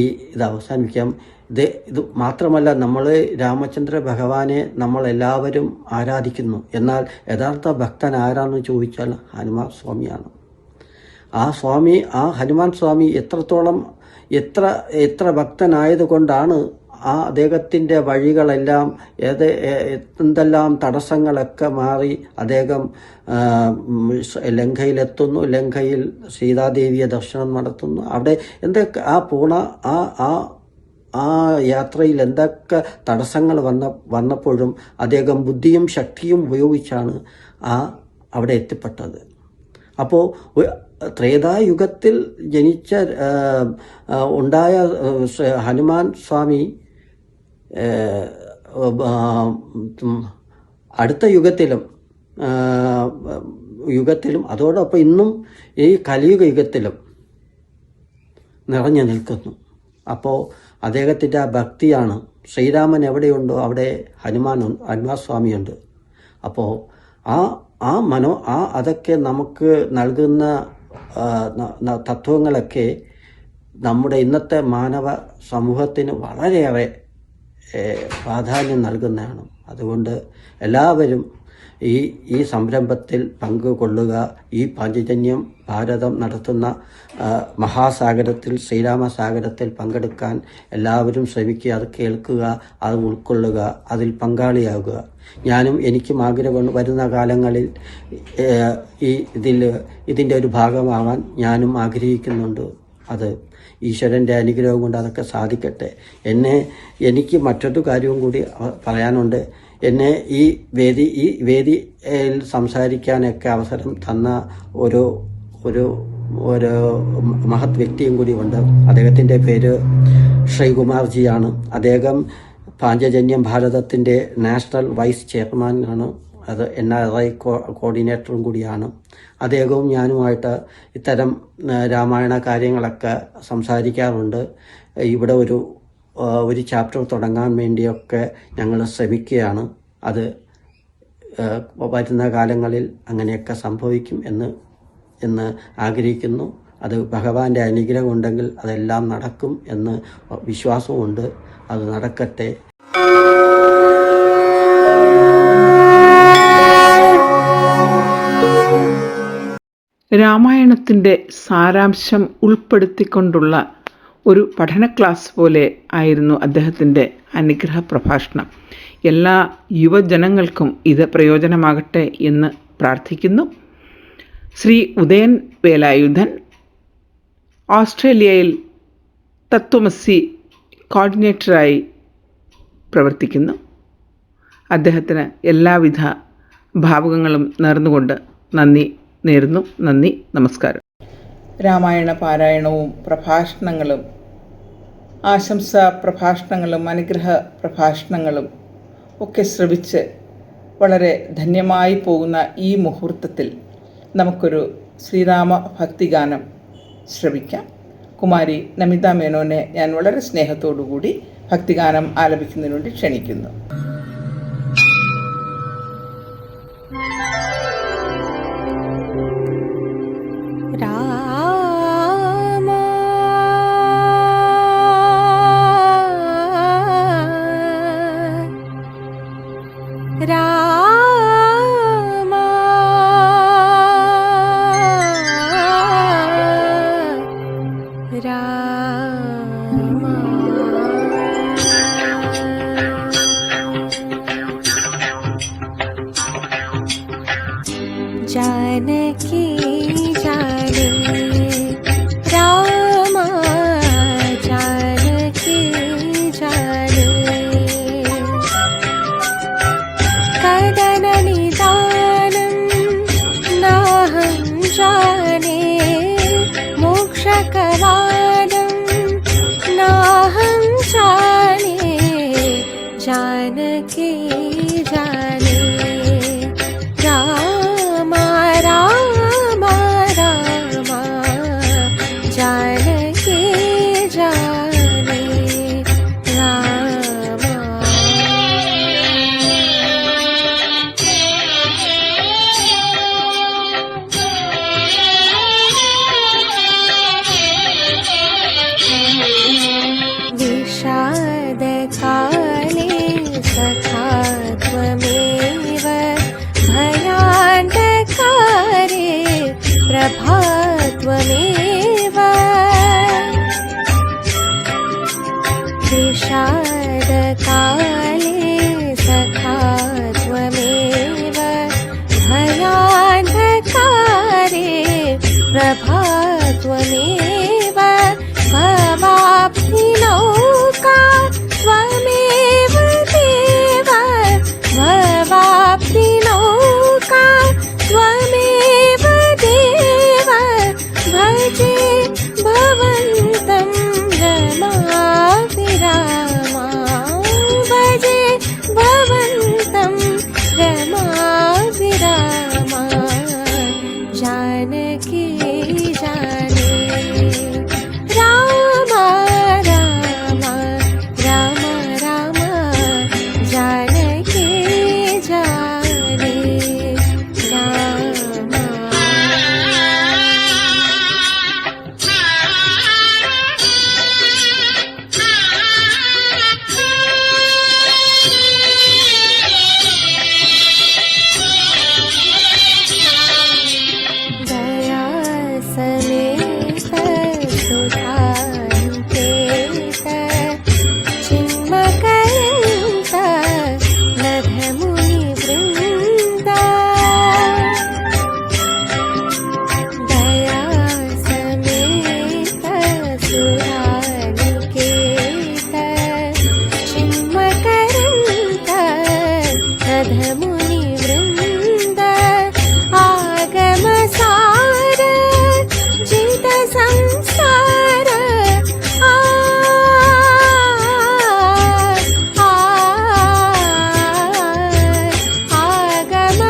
ഇത് അവസാനിപ്പിക്കാം. ഇത് മാത്രമല്ല, നമ്മൾ രാമചന്ദ്ര ഭഗവാനെ നമ്മളെല്ലാവരും ആരാധിക്കുന്നു. എന്നാൽ യഥാർത്ഥ ഭക്തൻ ആരാണെന്ന് ചോദിച്ചാൽ ഹനുമാൻ സ്വാമിയാണ്. ആ ഹനുമാൻ സ്വാമി എത്ര ഭക്തനായതുകൊണ്ടാണ് അദ്ദേഹത്തിൻ്റെ വഴികളെല്ലാം എന്തെല്ലാം തടസ്സങ്ങളൊക്കെ മാറി അദ്ദേഹം ലങ്കയിലെത്തുന്നു. ലങ്കയിൽ സീതാദേവിയെ ദർശനം നടത്തുന്നു. അവിടെ എന്തൊക്കെ ആ യാത്രയിൽ എന്തൊക്കെ തടസ്സങ്ങൾ വന്നപ്പോഴും അദ്ദേഹം ബുദ്ധിയും ശക്തിയും ഉപയോഗിച്ചാണ് അവിടെ എത്തിപ്പെട്ടത്. അപ്പോൾ ത്രേതായുഗത്തിൽ ജനിച്ച ഉണ്ടായ ഹനുമാൻ സ്വാമി അടുത്ത യുഗത്തിലും അതോടൊപ്പം ഇന്നും ഈ കലിയുഗ യുഗത്തിലും നിറഞ്ഞു നിൽക്കുന്നു. അപ്പോൾ അദ്ദേഹത്തിൻ്റെ ആ ഭക്തിയാണ്, ശ്രീരാമൻ എവിടെയുണ്ടോ അവിടെ ഹനുമാൻ സ്വാമിയുണ്ട്. അപ്പോൾ അതൊക്കെ നമുക്ക് നൽകുന്ന തത്വങ്ങളൊക്കെ നമ്മുടെ ഇന്നത്തെ മാനവ സമൂഹത്തിന് വളരെയേറെ പ്രാധാന്യം നൽകുന്നതാണ്. അതുകൊണ്ട് എല്ലാവരും ഈ സംരംഭത്തിൽ പങ്കുകൊള്ളുക. ഈ പാഞ്ചജന്യം ഭാരതം നടത്തുന്ന മഹാസാഗരത്തിൽ, ശ്രീരാമസാഗരത്തിൽ പങ്കെടുക്കാൻ എല്ലാവരും ശ്രമിക്കുക. അത് കേൾക്കുക, അത് ഉൾക്കൊള്ളുക, അതിൽ പങ്കാളിയാകുക. ഞാനും എനിക്കും ആഗ്രഹമുണ്ട് വരുന്ന കാലങ്ങളിൽ ഇതിൻ്റെ ഒരു ഭാഗമാവാൻ ഞാനും ആഗ്രഹിക്കുന്നുണ്ട്. അത് ഈശ്വരൻ്റെ അനുഗ്രഹം കൊണ്ട് അതൊക്കെ സാധിക്കട്ടെ. എനിക്ക് മറ്റൊരു കാര്യവും കൂടി പറയാനുണ്ട്. എന്നെ ഈ വേദിയിൽ സംസാരിക്കാനൊക്കെ അവസരം തന്ന ഒരു മഹത് വ്യക്തിയും കൂടി ഉണ്ട്. അദ്ദേഹത്തിൻ്റെ പേര് ശ്രീകുമാർജിയാണ്. അദ്ദേഹം പാഞ്ചജന്യം ഭാരതത്തിൻ്റെ നാഷണൽ വൈസ് ചെയർമാനാണ്. അത് NRI കോർഡിനേറ്ററും കൂടിയാണ്. അദ്ദേഹവും ഞാനുമായിട്ട് ഇത്തരം രാമായണ കാര്യങ്ങളൊക്കെ സംസാരിക്കാറുണ്ട്. ഇവിടെ ഒരു ചാപ്റ്റർ തുടങ്ങാൻ വേണ്ടിയൊക്കെ ഞങ്ങൾ ശ്രമിക്കുകയാണ്. അത് വരുന്ന കാലങ്ങളിൽ അങ്ങനെയൊക്കെ സംഭവിക്കും എന്ന് ആഗ്രഹിക്കുന്നു. അത് ഭഗവാന്റെ അനുഗ്രഹം ഉണ്ടെങ്കിൽ അതെല്ലാം നടക്കും എന്ന് വിശ്വാസമുണ്ട്. അത് നടക്കട്ടെ. രാമായണത്തിൻ്റെ സാരാംശം ഉൾപ്പെടുത്തിക്കൊണ്ടുള്ള ഒരു പഠന ക്ലാസ് പോലെ ആയിരുന്നു അദ്ദേഹത്തിൻ്റെ അനുഗ്രഹ പ്രഭാഷണം. എല്ലാ യുവജനങ്ങൾക്കും ഇത് പ്രയോജനമാകട്ടെ എന്ന് പ്രാർത്ഥിക്കുന്നു. ശ്രീ ഉദയൻ വേലായുധൻ ഓസ്ട്രേലിയയിൽ തത്വമസി കോർഡിനേറ്ററായി പ്രവർത്തിക്കുന്നു. അദ്ദേഹത്തിന് എല്ലാവിധ ഭാവുകങ്ങളും നേർന്നുകൊണ്ട് നന്ദി നേരുന്നു. നന്ദി, നമസ്കാരം. രാമായണ പാരായണവും പ്രഭാഷണങ്ങളും ആശംസാ പ്രഭാഷണങ്ങളും അനുഗ്രഹ പ്രഭാഷണങ്ങളും ഒക്കെ ശ്രവിച്ച് വളരെ ധന്യമായി പോകുന്ന ഈ മുഹൂർത്തത്തിൽ നമുക്കൊരു ശ്രീരാമ ഭക്തിഗാനം ശ്രവിക്കാം. കുമാരി നമിത മേനോനെ ഞാൻ വളരെ സ്നേഹത്തോടു കൂടി ഭക്തിഗാനം ആലപിക്കുന്നതിന് വേണ്ടി ക്ഷണിക്കുന്നു. जानकी जाने रामा जानकी जाने कदन निदानं नाहं जाने मोक्षकवादं नाहं जाने जानकी जाने प्रभात्वमेव विषादकाले सखात्वमेव भयान्धकारे प्रभात्वमेव भवाप्तिनौ त्वमेव देव भवाप्तिनौका त्वमेव देव भजे भवन्तं रमाभिरामा भजे भवन्तं रमाभिरामा जानकी जाने राम राम राम राम जानकी जाने राम दया समेत सुधान्तेत चिन्मकरन्त नधमुनिवृन्दा दया समेत सुधानिकेत चिन्मकरन्त नधमुनिवृन्द आगमसार जित संसार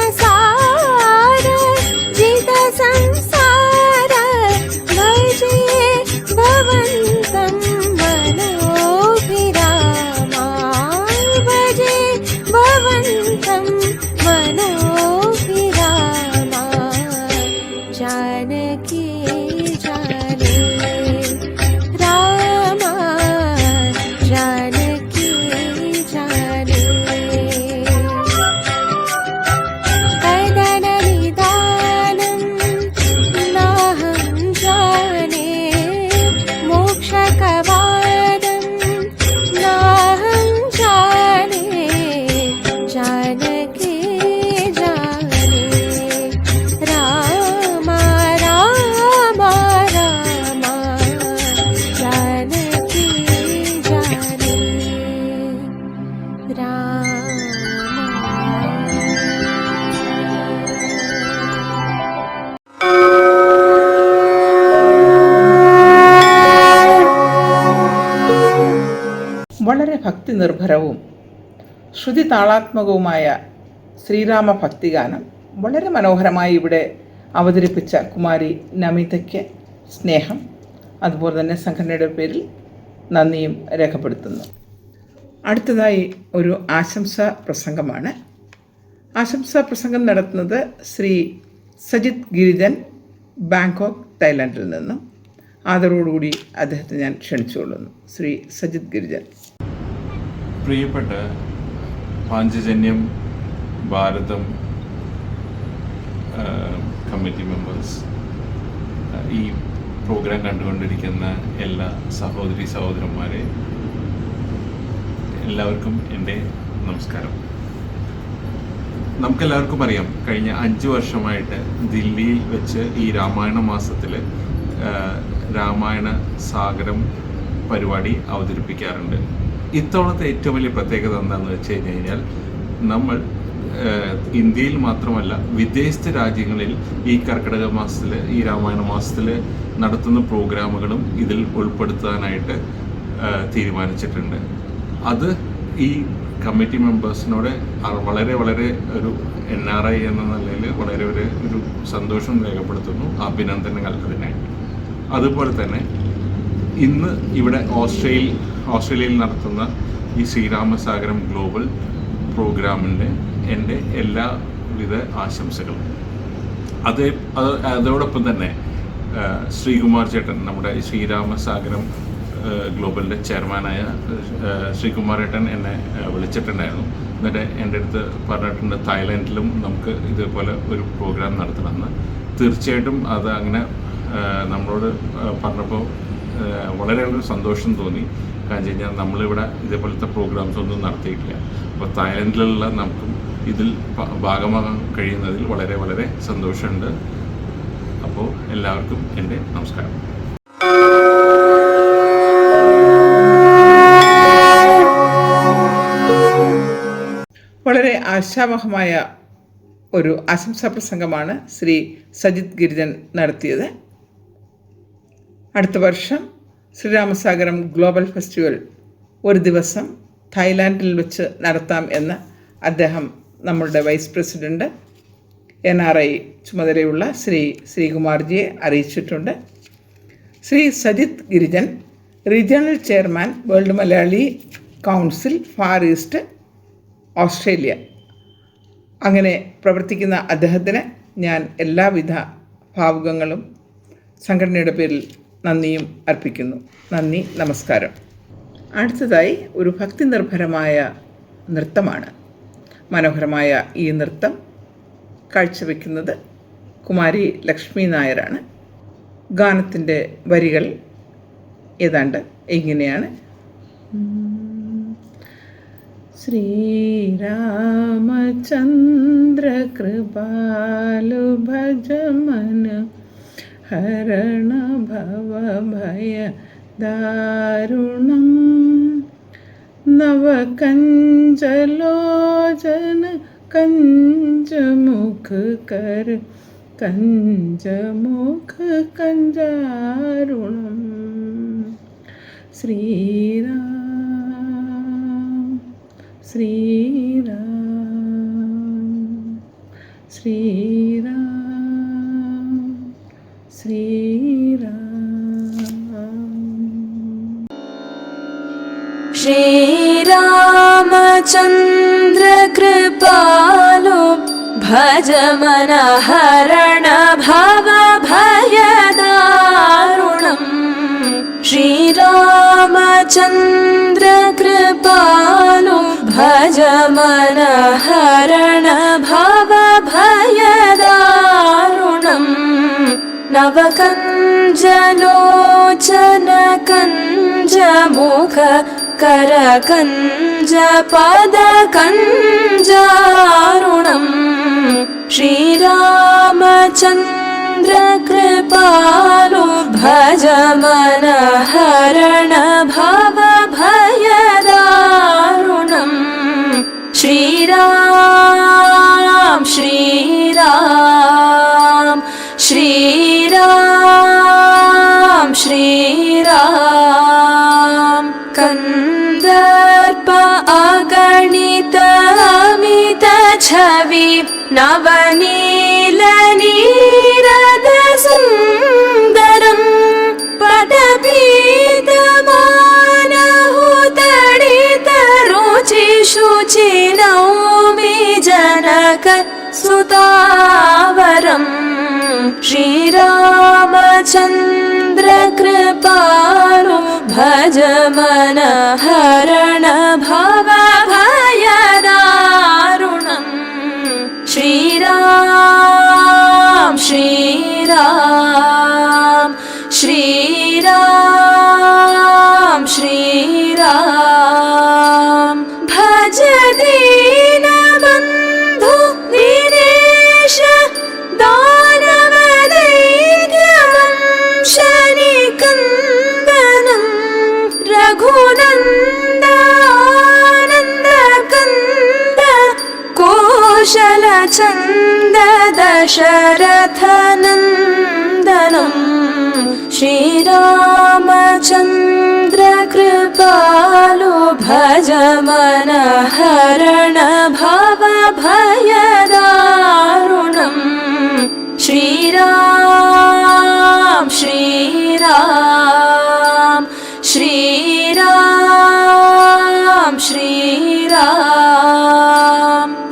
आगमसार जित संसार भजे भवन्तं मनोभिरामा भजे भवन्तं मनोभिरामा जानकी जाने राम जानकी जाने कदननिदानं नाहं जाने मोक्षकवादं नाहं जाने जानकी जाने राम राम राम जानकी जाने राम വളരെ ഭക്തി നിർഭരവും ശ്രുതി താളാത്മകവുമായ ശ്രീരാമ ഭക്തിഗാനം വളരെ മനോഹരമായി ഇവിടെ അവതരിപ്പിച്ച കുമാരി നമിതയ്ക്ക് സ്നേഹം, അതുപോലെ തന്നെ സംഘടനയുടെ പേരിൽ നന്ദിയും രേഖപ്പെടുത്തുന്നു. അടുത്തതായി ഒരു ആശംസാ പ്രസംഗമാണ്. ആശംസാ പ്രസംഗം നടത്തുന്നത് ശ്രീ സജിത് ഗിരിജൻ, ബാങ്കോക്ക്, തായ്ലൻഡിൽ നിന്നും. ആദരവോടുകൂടി അദ്ദേഹത്തെ ഞാൻ ക്ഷണിച്ചുകൊള്ളുന്നു. ശ്രീ സജിത് ഗിരിജൻ. പ്രിയപ്പെട്ട പാഞ്ചജന്യം ഭാരതം കമ്മിറ്റി മെമ്പേഴ്സ്, ഈ പ്രോഗ്രാം കണ്ടുകൊണ്ടിരിക്കുന്ന എല്ലാ സഹോദരി സഹോദരന്മാരെ, എല്ലാവർക്കും എൻ്റെ നമസ്കാരം. നമുക്കെല്ലാവർക്കും അറിയാം, കഴിഞ്ഞ 5 വർഷമായിട്ട് ദില്ലിയിൽ വെച്ച് ഈ രാമായണ മാസത്തിൽ രാമായണ സാഗരം പരിപാടി അവതരിപ്പിക്കാറുണ്ട്. ഇത്തവണത്തെ ഏറ്റവും വലിയ പ്രത്യേകത എന്താണെന്ന് വെച്ച് കഴിഞ്ഞാൽ, നമ്മൾ ഇന്ത്യയിൽ മാത്രമല്ല വിദേശ രാജ്യങ്ങളിൽ ഈ കർക്കിടക മാസത്തിൽ, ഈ രാമായണ മാസത്തിൽ നടത്തുന്ന പ്രോഗ്രാമുകളും ഇതിൽ ഉൾപ്പെടുത്താനായിട്ട് തീരുമാനിച്ചിട്ടുണ്ട്. അത് ഈ കമ്മിറ്റി മെമ്പേഴ്സിനോട് വളരെ വളരെ ഒരു NRI എന്ന നിലയിൽ വളരെ ഒരു സന്തോഷം രേഖപ്പെടുത്തുന്നു, അഭിനന്ദനങ്ങൾ അതിനായിട്ട്. അതുപോലെ തന്നെ ഇന്ന് ഇവിടെ ഓസ്ട്രേലിയയിൽ നടത്തുന്ന ഈ ശ്രീരാമസാഗരം ഗ്ലോബൽ പ്രോഗ്രാമിൻ്റെ എൻ്റെ എല്ലാവിധ ആശംസകളും. അതോടൊപ്പം തന്നെ ശ്രീകുമാർ ചേട്ടൻ, നമ്മുടെ ശ്രീരാമസാഗരം ഗ്ലോബലിൻ്റെ ചെയർമാനായ ശ്രീകുമാർ ചേട്ടൻ എന്നെ വിളിച്ചിട്ടുണ്ടായിരുന്നു. എന്നിട്ട് എൻ്റെ അടുത്ത് പറഞ്ഞിട്ടുണ്ട്, തായ്ലൻഡിലും നമുക്ക് ഇതേപോലെ ഒരു പ്രോഗ്രാം നടത്തണമെന്ന്. തീർച്ചയായിട്ടും അത് അങ്ങനെ നമ്മളോട് പറഞ്ഞപ്പോൾ വളരെയേറെ സന്തോഷം തോന്നി. കാരണം വെച്ച് കഴിഞ്ഞാൽ നമ്മളിവിടെ ഇതേപോലത്തെ പ്രോഗ്രാംസ് ഒന്നും നടത്തിയിട്ടില്ല. അപ്പോൾ തായ്ലൻഡിലുള്ള നമുക്കും ഇതിൽ ഭാഗമാകാൻ കഴിയുന്നതിൽ വളരെ വളരെ സന്തോഷമുണ്ട്. അപ്പോൾ എല്ലാവർക്കും എൻ്റെ നമസ്കാരം. ആശാവഹമായ ഒരു ആശംസാ പ്രസംഗമാണ് ശ്രീ സജിത് ഗിരിജൻ നടത്തിയത്. അടുത്ത വർഷം ശ്രീരാമസാഗരം ഗ്ലോബൽ ഫെസ്റ്റിവൽ ഒരു ദിവസം തായ്ലാൻഡിൽ വെച്ച് നടത്താം എന്ന് അദ്ദേഹം നമ്മളുടെ വൈസ് പ്രസിഡൻറ്റ് NRI ചുമതലയുള്ള ശ്രീ ശ്രീകുമാർജിയെ അറിയിച്ചിട്ടുണ്ട്. Shri Sajith Girijan regional chairman world Malayali council far east Australia. അങ്ങനെ പ്രവർത്തിക്കുന്ന അദ്ദേഹത്തിന് ഞാൻ എല്ലാവിധ ഭാവുകങ്ങളും സംഘടനയുടെ പേരിൽ നന്ദിയും അർപ്പിക്കുന്നു. നന്ദി, നമസ്കാരം. അടുത്തതായി ഒരു ഭക്തി നിർഭരമായ നൃത്തമാണ്. മനോഹരമായ ഈ നൃത്തം കാഴ്ചവെക്കുന്നത് കുമാരി ലക്ഷ്മി നായരാണ്. ഗാനത്തിൻ്റെ വരികൾ ഏതാണ്ട് ഇങ്ങനെയാണ്. ശ്രീരാമചന്ദ്ര കൃപാലു ഭജമന ഹരണ ഭവഭയ ദാരുണം നവകഞ്ചലോചന കഞ്ചമുഖ കര കഞ്ചമുഖ കഞ്ചാരുണം ശ്രീരാം ശ്രീരാം ശ്രീരാം ശ്രീരാം. ശ്രീരാമചന്ദ്ര കൃപാലു ഭജ മന ഹരണ ഭവ ഭയദാരുണം ശ്രീരാമചന്ദ്ര കൃപാലു ഭജ മന ഹരണ ഭവ ഭയദാരുണം നവകഞ്ചലോചന കഞ്ചമുഖ കര കഞ്ച പദ കഞ്ചാരുണം ശ്രീരാമചന്ദ്ര കൃപാലു ഭജ മന ഹരണ ഭവ ഭയദാരുണം ശ്രീരാം ശ്രീരാം ശ്രീരാം ശ്രീരാം. കന്ദർപ്പ അഗണിത അമിത ഛവി നവനീല നീരദ സുന്ദരം പദപീതമാനഹുതടിത രുചി ശുചി നൗമി ജനക സുതാവരം ശ്രീരാമചന്ദ്ര കൃപാലു ഭജ മന ഹരണ ഭവ ഭയദാരുണം ശ്രീരാം ശ്രീരാം ശ്രീരാം ശ്രീരാം. ഭജ ദീനബന്ധു ദിനേശ ശനികന്ദനം രഘുനന്ദാനന്ദ കന്ദ കോശല ചന്ദ ദശരഥനന്ദനം ശ്രീരാമചന്ദ്ര കൃപാലു ഭജ മന ഹരണ ഭവ ഭയദാരുണം ശ്രീരാം ശ്രീരാം ശ്രീരാം ശ്രീരാം.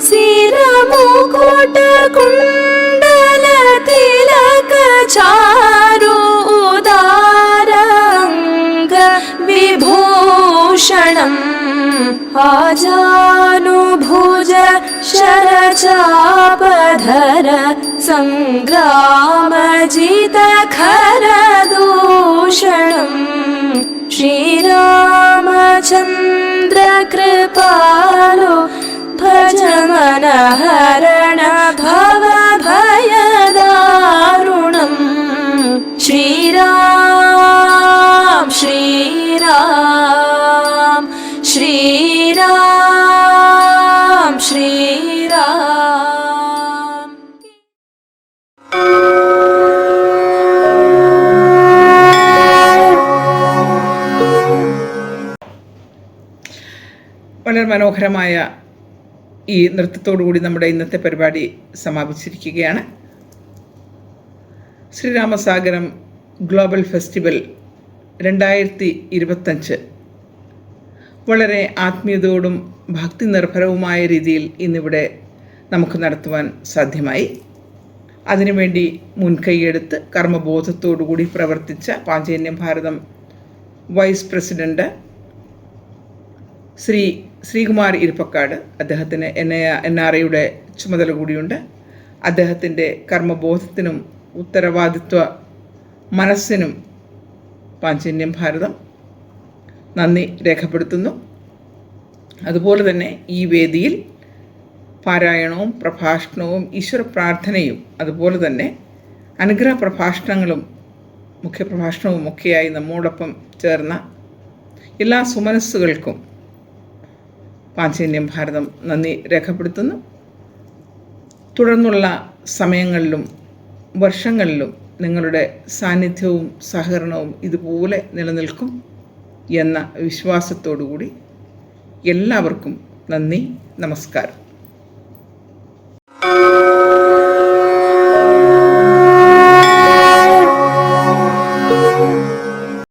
സിരമുകുട കുണ്ഡല തിലക ചാരു ഉദാരംഗ വിഭൂഷണം ആജാനുഭുജ ശരചാപധര സംഗ്രാമജിത ഖരദൂഷണം ശ്രീരാമചന്ദ്ര കൃപാലു ഭജ മന ഹരണ ഭവ ഭയദാരുണം ശ്രീരാം ശ്രീരാം ശ്രീരാം ശ്രീ വളരെ മനോഹരമായ ഈ നൃത്തത്തോടു കൂടി നമ്മുടെ ഇന്നത്തെ പരിപാടി സമാപിച്ചിരിക്കുകയാണ്. ശ്രീരാമസാഗരം ഗ്ലോബൽ ഫെസ്റ്റിവൽ 2025 വളരെ ആത്മീയതയോടും ഭക്തി നിർഭരവുമായ രീതിയിൽ ഇന്നിവിടെ നമുക്ക് നടത്തുവാൻ സാധ്യമായി. അതിനുവേണ്ടി മുൻകൈയെടുത്ത് കർമ്മബോധത്തോടുകൂടി പ്രവർത്തിച്ച പാഞ്ചജന്യം ഭാരതം വൈസ് പ്രസിഡന്റ് ശ്രീകുമാർ ഇരിപ്പക്കാട്, അദ്ദേഹത്തിന് NRIയുടെ ചുമതല കൂടിയുണ്ട്. അദ്ദേഹത്തിൻ്റെ കർമ്മബോധത്തിനും ഉത്തരവാദിത്വ മനസ്സിനും പാഞ്ചജന്യം ഭാരതം നന്ദി രേഖപ്പെടുത്തുന്നു. അതുപോലെ തന്നെ ഈ വേദിയിൽ പാരായണവും പ്രഭാഷണവും ഈശ്വര പ്രാർത്ഥനയും അതുപോലെ തന്നെ അനുഗ്രഹ പ്രഭാഷണങ്ങളും മുഖ്യപ്രഭാഷണവും ഒക്കെയായി നമ്മോടൊപ്പം ചേർന്ന എല്ലാ സുമനസ്സുകൾക്കും പാഞ്ചജന്യം ഭാരതം നന്ദി രേഖപ്പെടുത്തുന്നു. തുടർന്നുള്ള സമയങ്ങളിലും വർഷങ്ങളിലും നിങ്ങളുടെ സാന്നിധ്യവും സഹകരണവും ഇതുപോലെ നിലനിൽക്കും എന്ന വിശ്വാസത്തോടുകൂടി എല്ലാവർക്കും നന്ദി, നമസ്കാരം. Thank you.